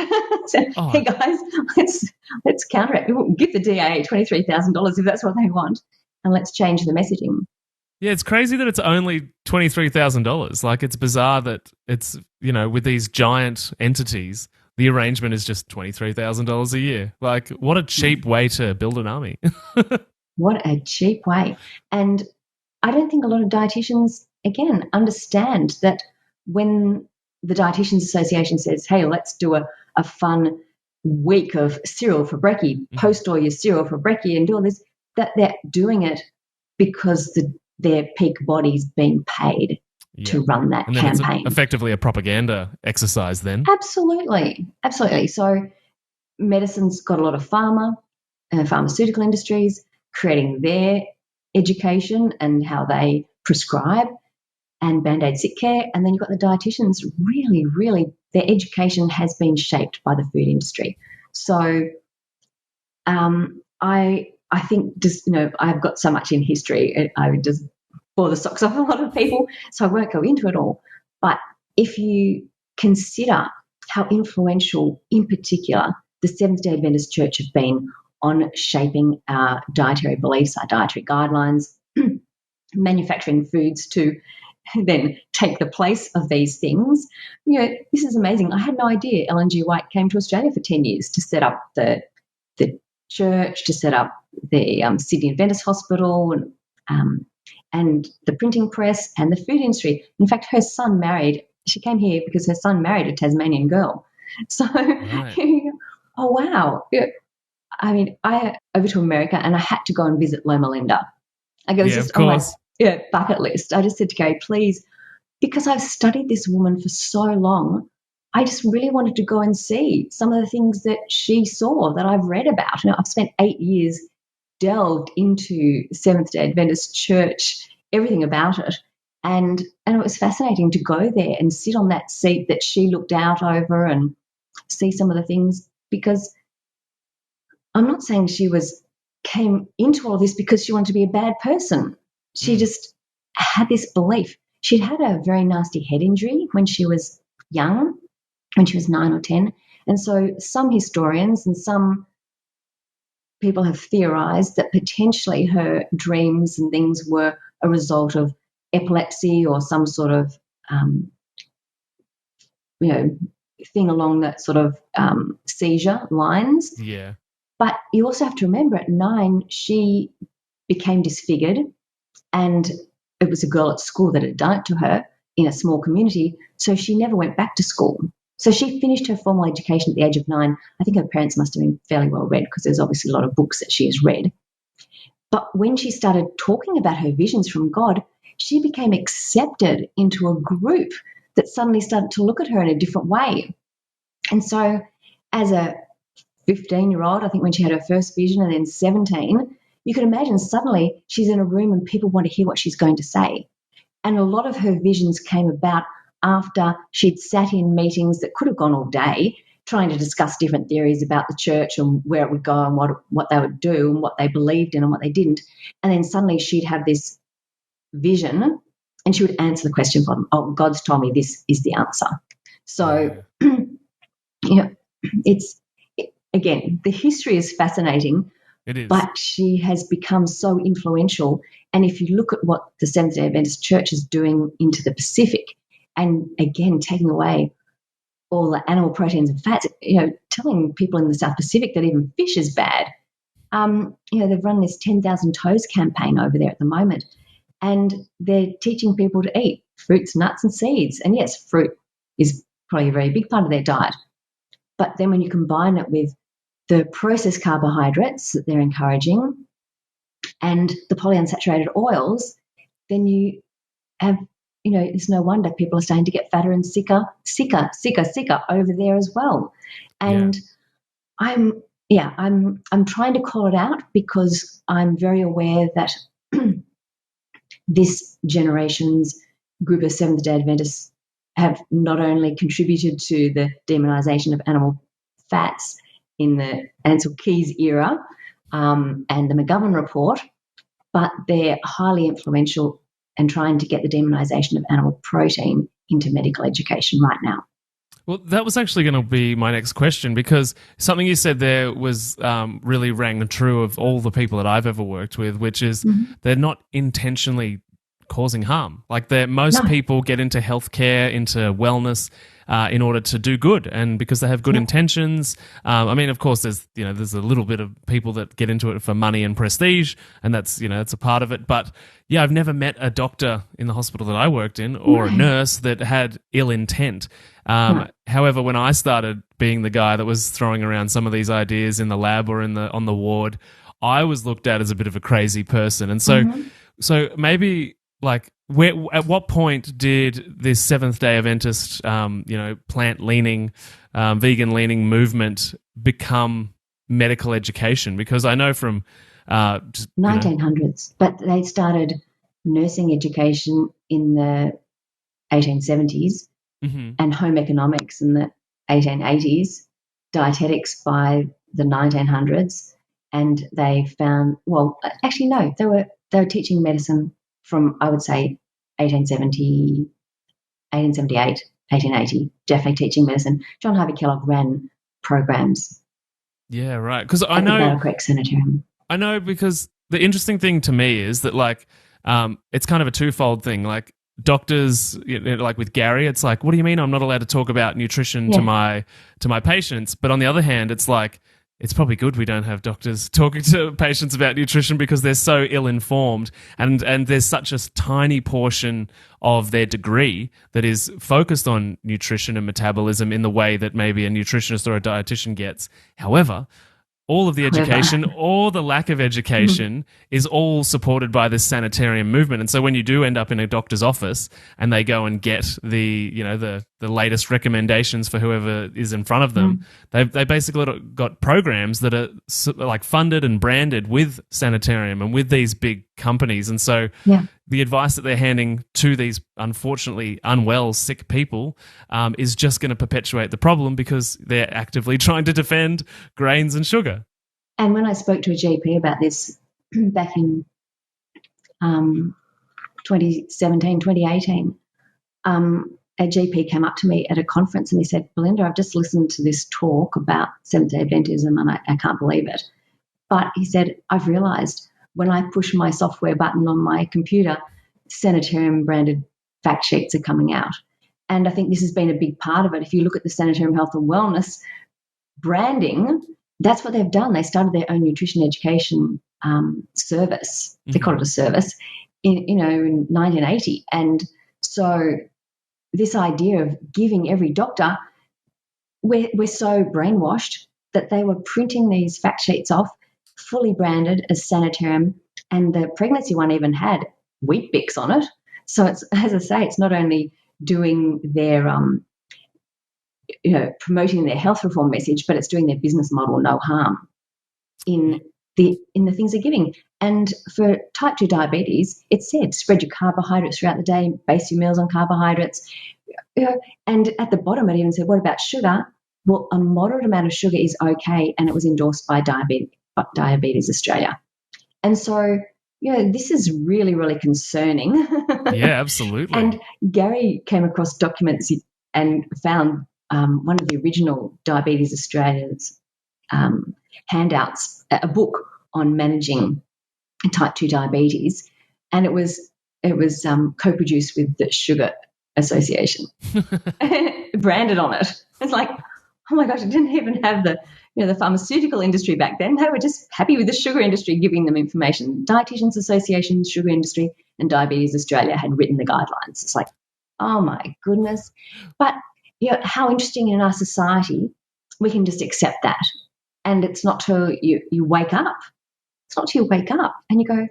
Hey guys, let's counteract. We'll give the DIA $23,000 if that's what they want, and let's change the messaging. Yeah, it's crazy that it's only $23,000. Like, it's bizarre that it's, with these giant entities, the arrangement is just $23,000 a year. Like, what a cheap way to build an army. What a cheap way. And I don't think a lot of dietitians, again, understand that when the Dietitians Association says, hey, let's do a fun week of cereal for brekkie, post all your cereal for brekkie and do all this, that they're doing it because their peak body's being paid to run that and then campaign. It's effectively a propaganda exercise then. Absolutely. So medicine's got a lot of pharmaceutical industries creating their education and how they prescribe and Band-Aid sick care. And then you've got the dietitians, really, really, their education has been shaped by the food industry. So I think just, I've got so much in history, I would just bore the socks off a lot of people, so I won't go into it all. But if you consider how influential, in particular, the Seventh Day Adventist Church have been on shaping our dietary beliefs, our dietary guidelines, manufacturing foods to then take the place of these things. This is amazing. I had no idea Ellen G. White came to Australia for 10 years to set up the church, to set up the Sydney Adventist Hospital, and the printing press and the food industry. In fact, her son married, she came here because her son married a Tasmanian girl. So, Right. oh, wow. Yeah. I mean, I over to America and I had to go and visit Loma Linda. Like it was just on my bucket list. I just said to Gary, please, because I've studied this woman for so long, I just really wanted to go and see some of the things that she saw that I've read about. I've spent 8 years delved into Seventh Day Adventist Church, everything about it. And it was fascinating to go there and sit on that seat that she looked out over and see some of the things, because I'm not saying she came into all of this because she wanted to be a bad person. She just had this belief. She'd had a very nasty head injury when she was young, when she was 9 or 10. And so some historians and some people have theorized that potentially her dreams and things were a result of epilepsy or some sort of, thing along that sort of seizure lines. Yeah. But you also have to remember at 9, she became disfigured, and it was a girl at school that had done it to her in a small community, so she never went back to school. So she finished her formal education at the age of 9. I think her parents must have been fairly well read because there's obviously a lot of books that she has read. But when she started talking about her visions from God, she became accepted into a group that suddenly started to look at her in a different way. And so as a 15-year-old, I think when she had her first vision, and then 17, you can imagine suddenly she's in a room and people want to hear what she's going to say. And a lot of her visions came about after she'd sat in meetings that could have gone all day trying to discuss different theories about the church and where it would go and what they would do and what they believed in and what they didn't. And then suddenly she'd have this vision and she would answer the question for them. Oh, God's told me this is the answer. So, again, the history is fascinating. It is. But she has become so influential. And if you look at what the Seventh Day Adventist Church is doing into the Pacific, and again, taking away all the animal proteins and fats, telling people in the South Pacific that even fish is bad. They've run this 10,000 Toes campaign over there at the moment, and they're teaching people to eat fruits, nuts, and seeds. And yes, fruit is probably a very big part of their diet. But then when you combine it with the processed carbohydrates that they're encouraging and the polyunsaturated oils, then you have, it's no wonder people are starting to get fatter and sicker over there as well. And I'm trying to call it out because I'm very aware that this generation's group of Seventh-day Adventists have not only contributed to the demonization of animal fats in the Ansel Keys era and the McGovern report, but they're highly influential and trying to get the demonization of animal protein into medical education right now. Well, that was actually going to be my next question, because something you said there was really rang true of all the people that I've ever worked with, which is they're not intentionally causing harm. Like most people get into healthcare, into wellness in order to do good, and because they have good intentions. I mean, of course, there's a little bit of people that get into it for money and prestige, and that's a part of it. But yeah, I've never met a doctor in the hospital that I worked in or a nurse that had ill intent. However, when I started being the guy that was throwing around some of these ideas in the lab or on the ward, I was looked at as a bit of a crazy person, and so maybe. Like, at what point did this Seventh Day Adventist, plant-leaning vegan-leaning movement become medical education? Because I know from 1900s, but they started nursing education in the 1870s and home economics in the 1880s, dietetics by the 1900s, and they found, well, actually no, they were teaching medicine from, I would say, 1870, 1878, 1880, definitely teaching medicine. John Harvey Kellogg ran programs. Yeah, right. Because I at know the Battle Creek Sanitarium. I know, because the interesting thing to me is that, like, it's kind of a twofold thing. Like, doctors, like with Gary, it's like, what do you mean I'm not allowed to talk about nutrition to my patients? But on the other hand, it's like, it's probably good we don't have doctors talking to patients about nutrition, because they're so ill-informed, and there's such a tiny portion of their degree that is focused on nutrition and metabolism in the way that maybe a nutritionist or a dietitian gets. However, all of the education or the lack of education is all supported by this sanitarium movement. And so when you do end up in a doctor's office and they go and get the latest recommendations for whoever is in front of them, they basically got programs that are like funded and branded with sanitarium and with these big companies. And so the advice that they're handing to these unfortunately unwell, sick people is just going to perpetuate the problem, because they're actively trying to defend grains and sugar. And when I spoke to a GP about this back in 2017, 2018, a GP came up to me at a conference and he said, Belinda, I've just listened to this talk about Seventh Day Adventism and I can't believe it. But he said, I've realised when I push my software button on my computer, Sanitarium branded fact sheets are coming out. And I think this has been a big part of it. If you look at the Sanitarium Health and Wellness branding, that's what they've done. They started their own nutrition education service. They call it a service in 1980. And so this idea of giving every doctor, we're so brainwashed that they were printing these fact sheets off, fully branded as Sanitarium, and the pregnancy one even had Wheat Bix on it. So it's, as I say, it's not only doing their promoting their health reform message, but it's doing their business model no harm in the things they're giving. And for type 2 diabetes, it said spread your carbohydrates throughout the day, base your meals on carbohydrates. And at the bottom it even said, what about sugar? Well, a moderate amount of sugar is okay, and it was endorsed by Diabetes Australia. And so, this is really, really concerning. Yeah, absolutely. And Gary came across documents and found one of the original Diabetes Australia's handouts, a book on managing type 2 diabetes, and it was co-produced with the Sugar Association, branded on it. It's like, oh my gosh, it didn't even have the pharmaceutical industry back then. They were just happy with the sugar industry giving them information. Dietitians Association, Sugar Industry, and Diabetes Australia had written the guidelines. It's like, oh my goodness. But how interesting in our society we can just accept that. And it's not till you wake up. It's not till you wake up and you go,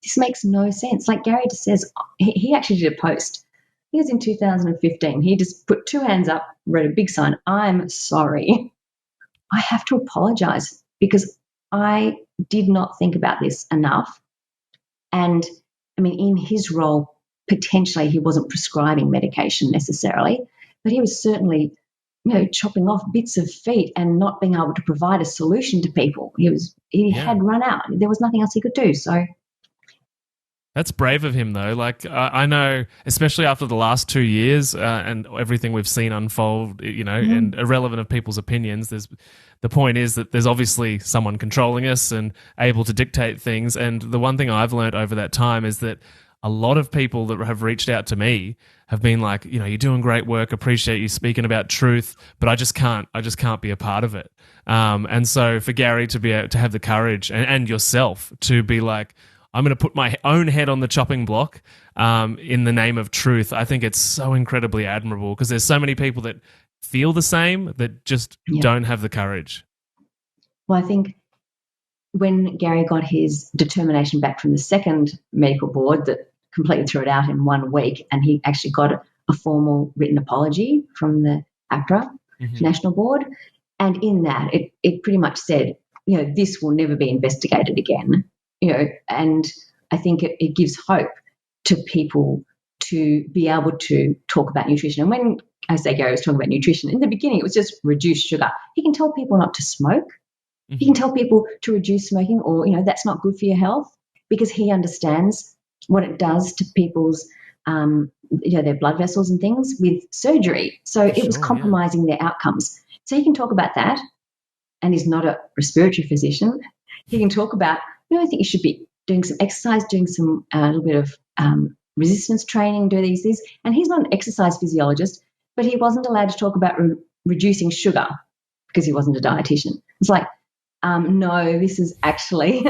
this makes no sense. Like Gary just says, he actually did a post. He was in 2015. He just put two hands up, wrote a big sign, I'm sorry. I have to apologize because I did not think about this enough. And, I mean, in his role, potentially he wasn't prescribing medication necessarily, but he was certainly, chopping off bits of feet and not being able to provide a solution to people. He had run out. There was nothing else he could do. So that's brave of him, though. Like, I know, especially after the last 2 years and everything we've seen unfold, and irrelevant of people's opinions, the point is that there's obviously someone controlling us and able to dictate things. And the one thing I've learned over that time is that a lot of people that have reached out to me have been like, you're doing great work, appreciate you speaking about truth, but I just can't be a part of it. And so for Gary to be able to have the courage and yourself to be like, I'm going to put my own head on the chopping block in the name of truth, I think it's so incredibly admirable, because there's so many people that feel the same that just don't have the courage. Well, I think when Gary got his determination back from the second medical board that completely threw it out in 1 week, and he actually got a formal written apology from the APRA, national board. And in that, it pretty much said, this will never be investigated again, and I think it gives hope to people to be able to talk about nutrition. And when I say Gary was talking about nutrition, in the beginning, it was just reduce sugar. He can tell people not to smoke. He can tell people to reduce smoking, or, that's not good for your health, because he understands what it does to people's, their blood vessels and things with surgery. So it was compromising their outcomes. So he can talk about that, and he's not a respiratory physician. He can talk about, I think you should be doing some exercise, doing some a little bit of resistance training, do these things. And he's not an exercise physiologist, but he wasn't allowed to talk about reducing sugar because he wasn't a dietitian. It's like, no, this is actually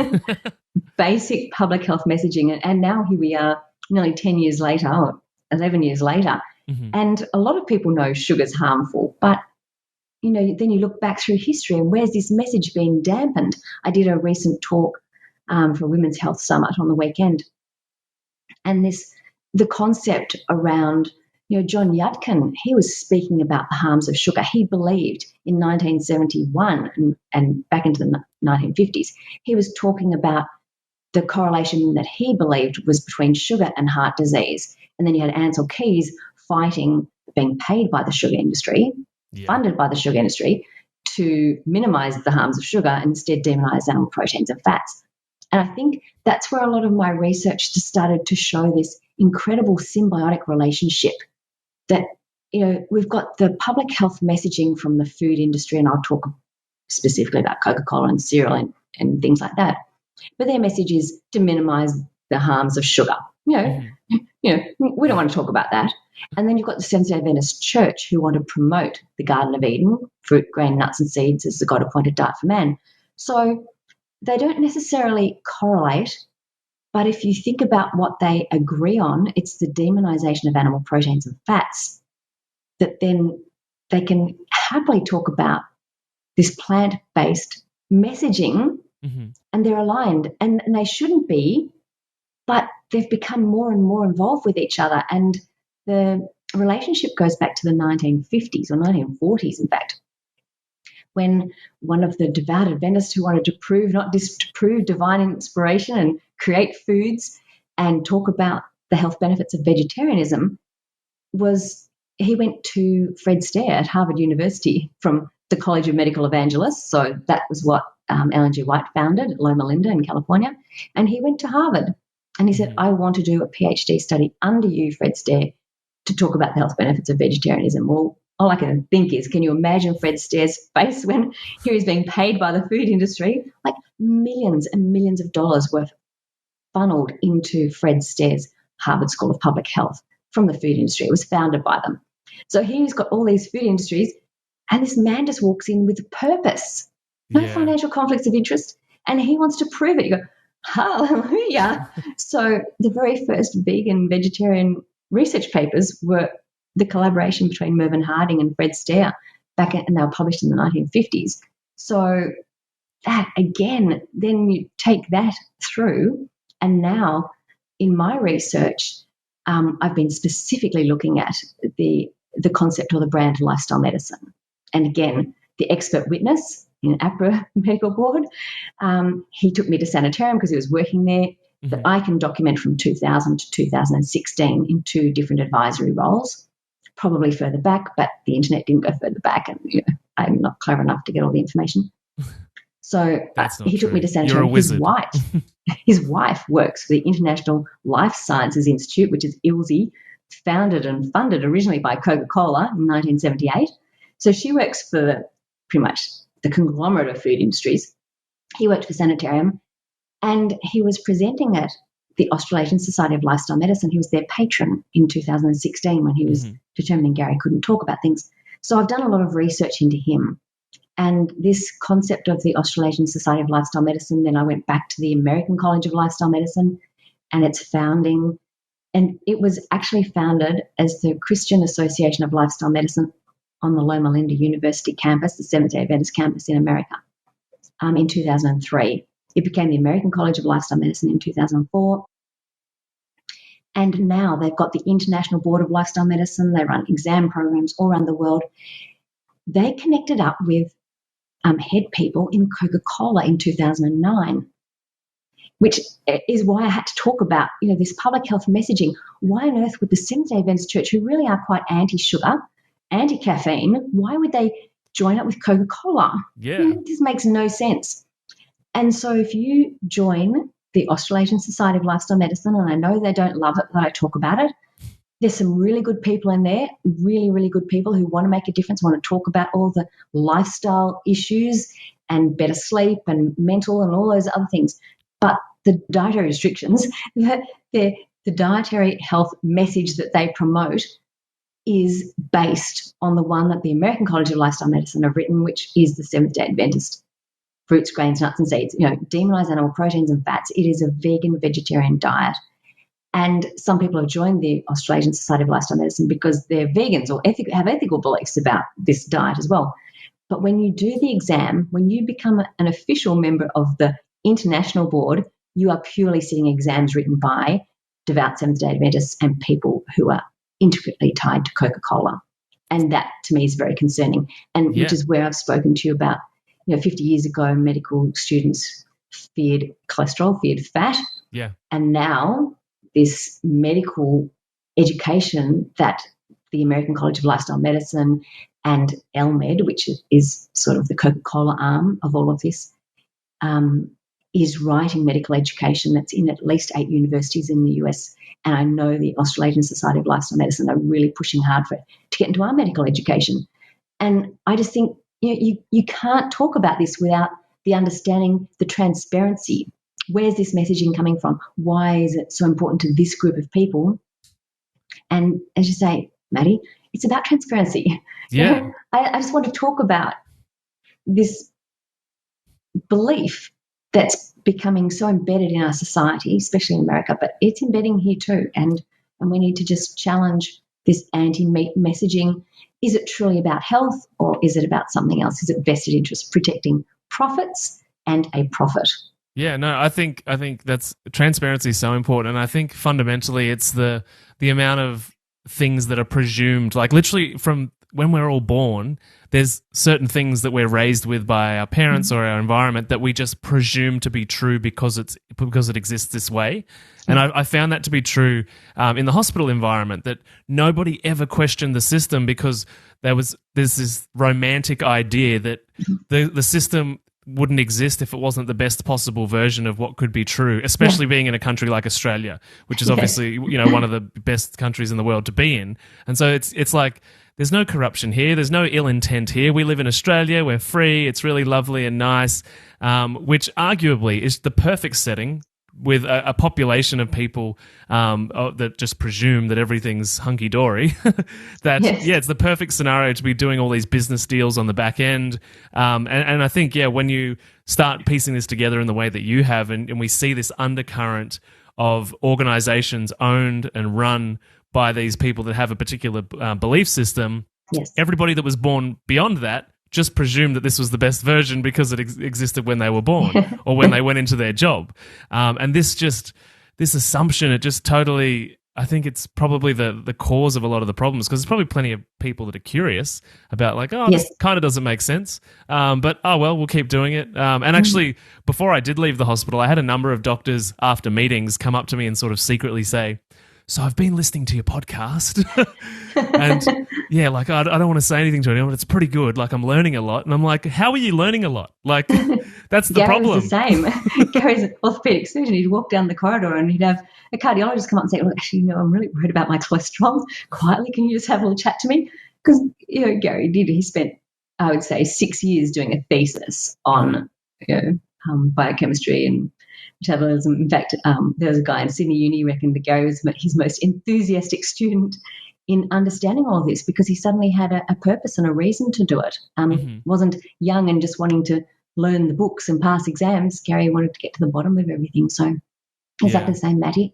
basic public health messaging. And now here we are nearly 10 years later, or 11 years later, and a lot of people know sugar's harmful, but then you look back through history and where's this message being dampened? I did a recent talk for a Women's Health Summit on the weekend, and the concept around, John Yudkin, he was speaking about the harms of sugar. He believed in 1971 and back into the 1950s, he was talking about the correlation that he believed was between sugar and heart disease. And then you had Ansel Keys fighting being paid by the sugar industry, funded by the sugar industry, to minimise the harms of sugar and instead demonise animal proteins and fats. And I think that's where a lot of my research just started to show this incredible symbiotic relationship that, we've got the public health messaging from the food industry, and I'll talk specifically about Coca-Cola and cereal and things like that. But their message is to minimise the harms of sugar. We don't want to talk about that. And then you've got the Seventh Day Adventist Church who want to promote the Garden of Eden, fruit, grain, nuts and seeds as the God-appointed diet for man. So they don't necessarily correlate, but if you think about what they agree on, it's the demonization of animal proteins and fats, that then they can happily talk about this plant-based messaging, and they're aligned, and they shouldn't be, but they've become more and more involved with each other, and the relationship goes back to the 1950s or 1940s, in fact, when one of the devout Adventists who wanted to prove, not disprove, divine inspiration and create foods and talk about the health benefits of vegetarianism he went to Fred Astaire at Harvard University from the College of Medical Evangelists. So that was what Ellen G. White founded at Loma Linda in California. And he went to Harvard and he said, I want to do a PhD study under you, Fred Astaire, to talk about the health benefits of vegetarianism. Well, all I can think is, can you imagine Fred Astaire's face when he was being paid by the food industry? Like millions and millions of dollars worth funneled into Fred Astaire's Harvard School of Public Health from the food industry. It was founded by them. So he's got all these food industries, and this man just walks in with a purpose, no financial conflicts of interest, and he wants to prove it. You go, hallelujah. So the very first vegan, vegetarian research papers were the collaboration between Mervyn Harding and Fred Astaire and they were published in the 1950s. So that, again, then you take that through, and now in my research, I've been specifically looking at the concept or the brand lifestyle medicine. And again, the expert witness in APRA Medical Board, he took me to Sanitarium because he was working there, that I can document from 2000 to 2016 in 2 different advisory roles, probably further back, but the internet didn't go further back, and I'm not clever enough to get all the information. So he took me to Sanitarium. You're a wizard. His wife works for the International Life Sciences Institute, which is ILSI, founded and funded originally by Coca-Cola in 1978. So she works for pretty much the conglomerate of food industries. He worked for Sanitarium, and he was presenting at the Australasian Society of Lifestyle Medicine. He was their patron in 2016 when he was determining Gary couldn't talk about things. So I've done a lot of research into him. And this concept of the Australasian Society of Lifestyle Medicine, then I went back to the American College of Lifestyle Medicine and its founding. And it was actually founded as the Christian Association of Lifestyle Medicine on the Loma Linda University campus, the Seventh Day Adventist campus in America, in 2003. It became the American College of Lifestyle Medicine in 2004. And now they've got the International Board of Lifestyle Medicine. They run exam programs all around the world. they connected up with head people in Coca-Cola in 2009, which is why I had to talk about, this public health messaging. Why on earth would the Seventh Day Adventist Church, who really are quite anti-sugar, anti-caffeine, why would they join up with Coca-Cola? Yeah. This makes no sense. And so if you join the Australasian Society of Lifestyle Medicine, and I know they don't love it that I talk about it, there's some really good people in there, really, really good people who want to make a difference, want to talk about all the lifestyle issues and better sleep and mental and all those other things. But the dietary restrictions, the dietary health message that they promote is based on the one that the American College of Lifestyle Medicine have written, which is the Seventh Day Adventist: fruits, grains, nuts and seeds. Demonize animal proteins and fats. It is a vegan, vegetarian diet. And some people have joined the Australasian Society of Lifestyle Medicine because they're vegans or have ethical beliefs about this diet as well. But when you do the exam, when you become an official member of the international board, you are purely sitting exams written by devout Seventh-day Adventists and people who are intricately tied to Coca-Cola. And that, to me, is very concerning. And which is where I've spoken to you about, 50 years ago, medical students feared cholesterol, feared fat. Yeah. And now this medical education that the American College of Lifestyle Medicine and LMed, which is sort of the Coca-Cola arm of all of this, is writing medical education that's in at least 8 universities in the US. And I know the Australasian Society of Lifestyle Medicine are really pushing hard to get into our medical education. And I just think you can't talk about this without the understanding, the transparency. Where's this messaging coming from? Why is it so important to this group of people? And as you say, Matty, it's about transparency. Yeah. I just want to talk about this belief that's becoming so embedded in our society, especially in America, but it's embedding here too. And we need to just challenge this anti-meat messaging. Is it truly about health, or is it about something else? Is it vested interest protecting profits and a profit? Yeah, no, I think that's transparency is so important, and I think fundamentally it's the amount of things that are presumed, like literally from when we're all born, there's certain things that we're raised with by our parents or our environment that we just presume to be true because it exists this way. And I found that to be true in the hospital environment, that nobody ever questioned the system because there's this romantic idea that the system wouldn't exist if it wasn't the best possible version of what could be true, especially being in a country like Australia, which is obviously one of the best countries in the world to be in. And so it's like there's no corruption here, there's no ill intent here. We live in Australia, we're free, it's really lovely and nice, which arguably is the perfect setting with a population of people that just presume that everything's hunky-dory, it's the perfect scenario to be doing all these business deals on the back end. And I think, when you start piecing this together in the way that you have, and we see this undercurrent of organizations owned and run by these people that have a particular belief system, everybody that was born beyond that just presumed that this was the best version because it existed when they were born or when they went into their job. And this assumption, it just totally, I think it's probably the cause of a lot of the problems, because there's probably plenty of people that are curious about this kind of doesn't make sense. But, we'll keep doing it. And actually, before I did leave the hospital, I had a number of doctors after meetings come up to me and sort of secretly say, "So I've been listening to your podcast." And I don't want to say anything to anyone, but it's pretty good. Like, I'm learning a lot. And I'm like, how are you learning a lot? Like, that's the problem. Gary's the same. Gary's an orthopedic surgeon. He'd walk down the corridor and he'd have a cardiologist come up and say, "Well, actually, I'm really worried about my cholesterol. Quietly, can you just have a little chat to me?" Because, Gary did. He spent, I would say, 6 years doing a thesis on biochemistry and metabolism. In fact, there was a guy in Sydney Uni reckoned that Gary was his most enthusiastic student in understanding all this, because he suddenly had a purpose and a reason to do it. Wasn't young and just wanting to learn the books and pass exams. Gary wanted to get to the bottom of everything. So exactly the same, Matty.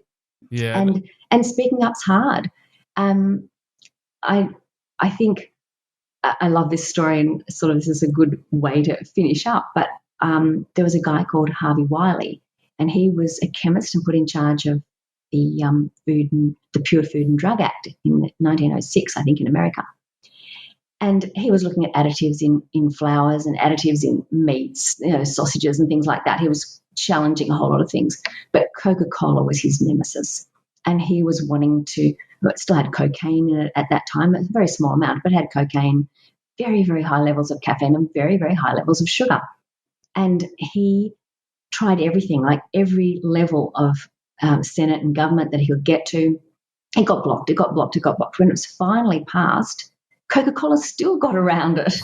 Yeah. And speaking up's hard. I think I love this story, and sort of this is a good way to finish up. But there was a guy called Harvey Wiley, and he was a chemist and put in charge of the Pure Food and Drug Act in 1906, I think, in America. And he was looking at additives in flours and additives in meats, sausages and things like that. He was challenging a whole lot of things. But Coca-Cola was his nemesis. And he was wanting to, but still had cocaine in it at that time, a very small amount, but had cocaine, very, very high levels of caffeine and very, very high levels of sugar. And he tried everything, like every level of Senate and government that he could get to. It got blocked, it got blocked, it got blocked. When it was finally passed, Coca-Cola still got around it.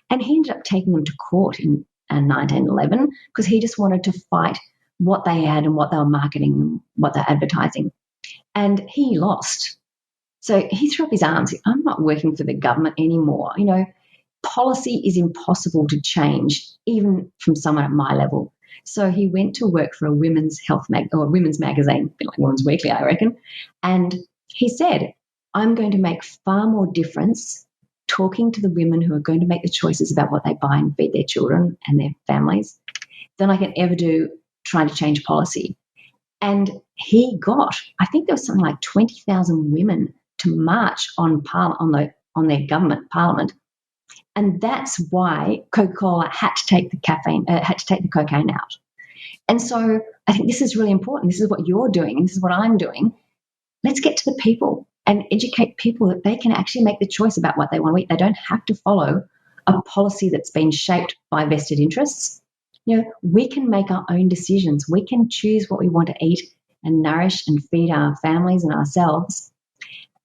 And he ended up taking them to court in 1911 because he just wanted to fight what they had and what they were marketing and what they're advertising. And he lost. So he threw up his arms. I'm not working for the government anymore. Policy is impossible to change, even from someone at my level. So he went to work for a women's health or women's magazine, a bit like Women's Weekly, I reckon. And he said, I'm going to make far more difference talking to the women who are going to make the choices about what they buy and feed their children and their families than I can ever do trying to change policy. And he got, I think there was something like 20,000 women to march on their government parliament. And that's why Coca-Cola had to take the cocaine out. And so I think this is really important. This is what you're doing, and this is what I'm doing. Let's get to the people and educate people that they can actually make the choice about what they want to eat. They don't have to follow a policy that's been shaped by vested interests. We can make our own decisions. We can choose what we want to eat and nourish and feed our families and ourselves.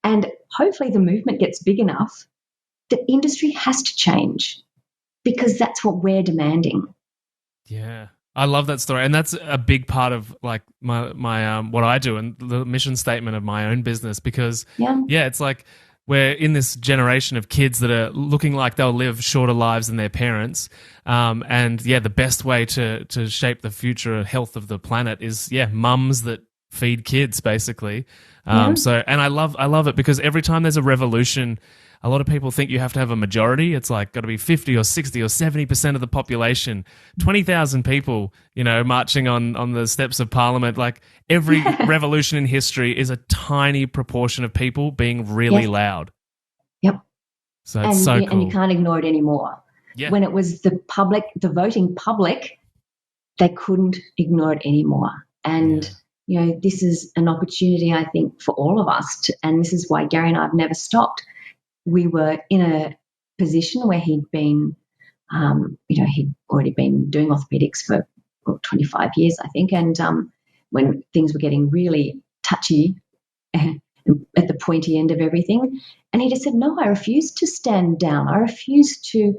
And hopefully the movement gets big enough. The industry has to change because that's what we're demanding. Yeah. I love that story. And that's a big part of like my what I do and the mission statement of my own business because it's like we're in this generation of kids that are looking like they'll live shorter lives than their parents. The best way to shape the future health of the planet is mums that feed kids basically. And I love it because every time there's a revolution, a lot of people think you have to have a majority. It's like got to be 50 or 60 or 70% of the population, 20,000 people, marching on the steps of Parliament. Like every revolution in history is a tiny proportion of people being really loud. Yep. So it's cool. And you can't ignore it anymore. Yeah. When it was the voting public, they couldn't ignore it anymore. And, this is an opportunity, I think, for all of us. And this is why Gary and I have never stopped. We were in a position where he'd been, he'd already been doing orthopedics for 25 years, I think. And when things were getting really touchy at the pointy end of everything, and he just said, no, I refuse to stand down. I refuse to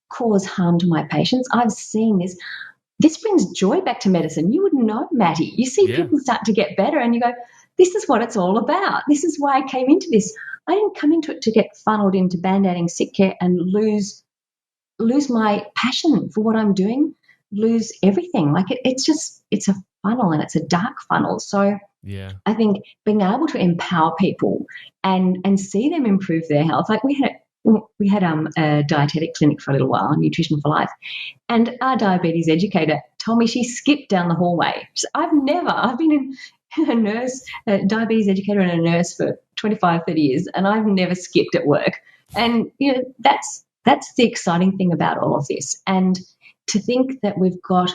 cause harm to my patients. I've seen this. This brings joy back to medicine. You wouldn't know, Matty. You see people start to get better and you go, this is what it's all about. This is why I came into this. I didn't come into it to get funneled into band-aiding sick care and lose my passion for what I'm doing, lose everything. Like it's a funnel and it's a dark funnel. So I think being able to empower people and see them improve their health. Like we had a dietetic clinic for a little while, Nutrition for Life, and our diabetes educator told me she skipped down the hallway. I've been a nurse, a diabetes educator and a nurse for 25, 30 years, and I've never skipped at work. And, that's the exciting thing about all of this. And to think that we've got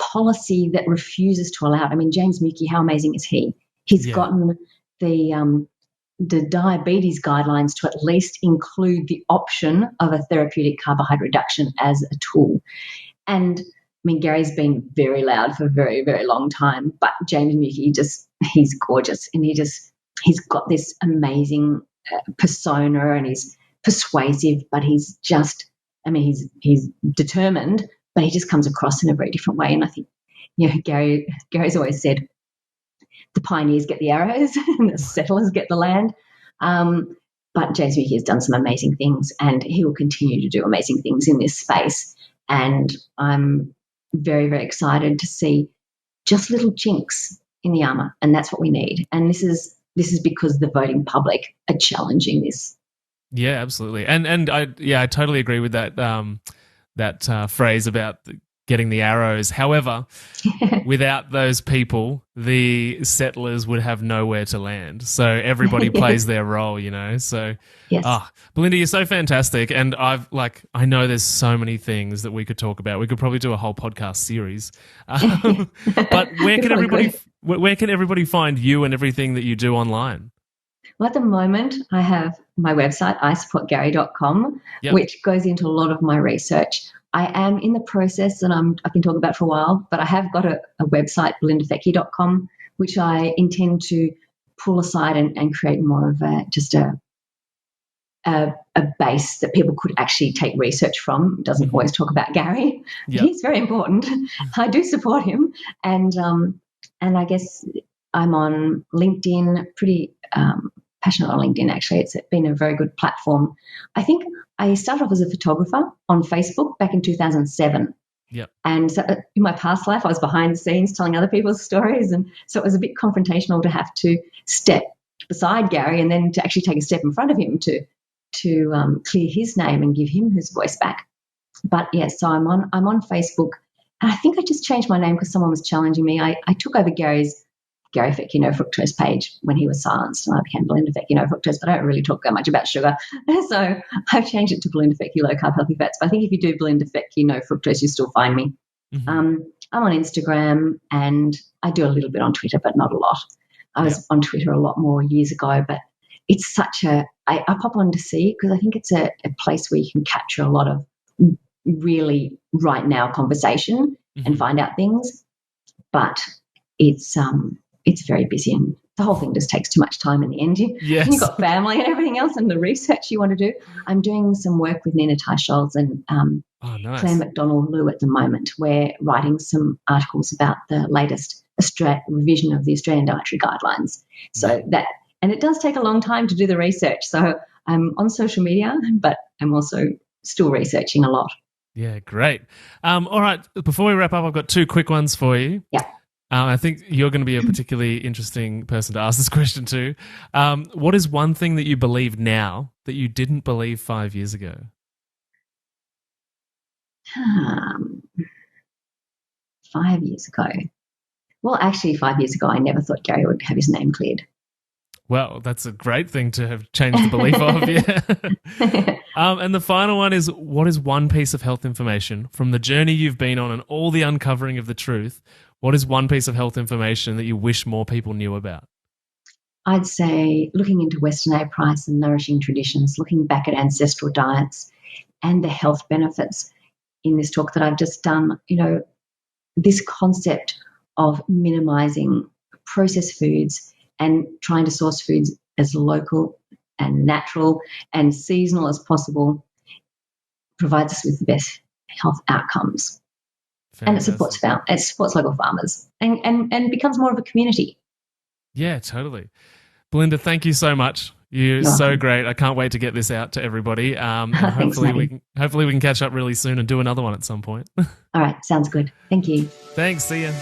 policy that refuses to allow it. I mean, James Mukie, how amazing is he? He's gotten the diabetes guidelines to at least include the option of a therapeutic carbohydrate reduction as a tool. And I mean, Gary's been very loud for a very, very long time, but James Mukie he's gorgeous and he's got this amazing persona and he's persuasive, but he's determined, but he just comes across in a very different way. And I think, Gary's always said, the pioneers get the arrows and the settlers get the land. But James Mukie has done some amazing things and he will continue to do amazing things in this space. And I'm very, very excited to see just little chinks in the armour, and that's what we need. And this is because the voting public are challenging this. Yeah, absolutely. And I totally agree with that phrase about getting the arrows. However, without those people, the settlers would have nowhere to land. So everybody plays their role, you know. So, yes. Belinda, you're so fantastic, and I know there's so many things that we could talk about. We could probably do a whole podcast series. But where can everybody find you and everything that you do online? Well, at the moment, I have my website, isupportgary.com, Yep. which goes into a lot of my research. I am in the process, and I've been talking about it for a while, but I have got a website, belindafettke.com, which I intend to pull aside and create more of a base that people could actually take research from. It doesn't always talk about Gary. Yep. He's very important. I do support him. And I guess I'm on LinkedIn, pretty passionate on LinkedIn, actually. It's been a very good platform. I think I started off as a photographer on Facebook back in 2007. Yep. And so in my past life, I was behind the scenes telling other people's stories. And so it was a bit confrontational to have to step beside Gary and then to actually take a step in front of him to clear his name and give him his voice back. But yes, so I'm on Facebook. And I think I just changed my name because someone was challenging me. I took over Gary Fettke, no fructose page when he was silenced, and I became Belinda Fettke, no fructose, but I don't really talk that much about sugar. So I've changed it to Belinda Fettke, low carb, healthy fats. But I think if you do Belinda Fettke, no fructose, you still find me. Mm-hmm. I'm on Instagram, and I do a little bit on Twitter, but not a lot. I was on Twitter a lot more years ago, but it's such I pop on to see, because I think it's a place where you can capture a lot of really right now conversation and find out things. But it's very busy, and the whole thing just takes too much time in the end. Yes. You've got family and everything else and the research you want to do. I'm doing some work with Nina Teicholz and nice. Claire McDonald-Lew at the moment. We're writing some articles about the latest revision of the Australian Dietary Guidelines. So and it does take a long time to do the research. So I'm on social media, but I'm also still researching a lot. Yeah, great. All right, before we wrap up, I've got two quick ones for you. Yeah. I think you're going to be a particularly interesting person to ask this question to. What is one thing that you believe now that you didn't believe 5 years ago? 5 years ago. Well, actually, 5 years ago, I never thought Gary would have his name cleared. Well, that's a great thing to have changed the belief of, yeah. And the final one is, what is one piece of health information from the journey you've been on and all the uncovering of the truth? What is one piece of health information that you wish more people knew about? I'd say looking into Western A price and nourishing traditions, looking back at ancestral diets and the health benefits in this talk that I've just done, this concept of minimizing processed foods and trying to source foods as local and natural and seasonal as possible provides us with the best health outcomes. Fantastic. And it supports local farmers and becomes more of a community. Yeah, totally. Belinda, thank you so much. You're so great. I can't wait to get this out to everybody. And hopefully we can catch up really soon and do another one at some point. All right, sounds good. Thank you. Thanks. See ya.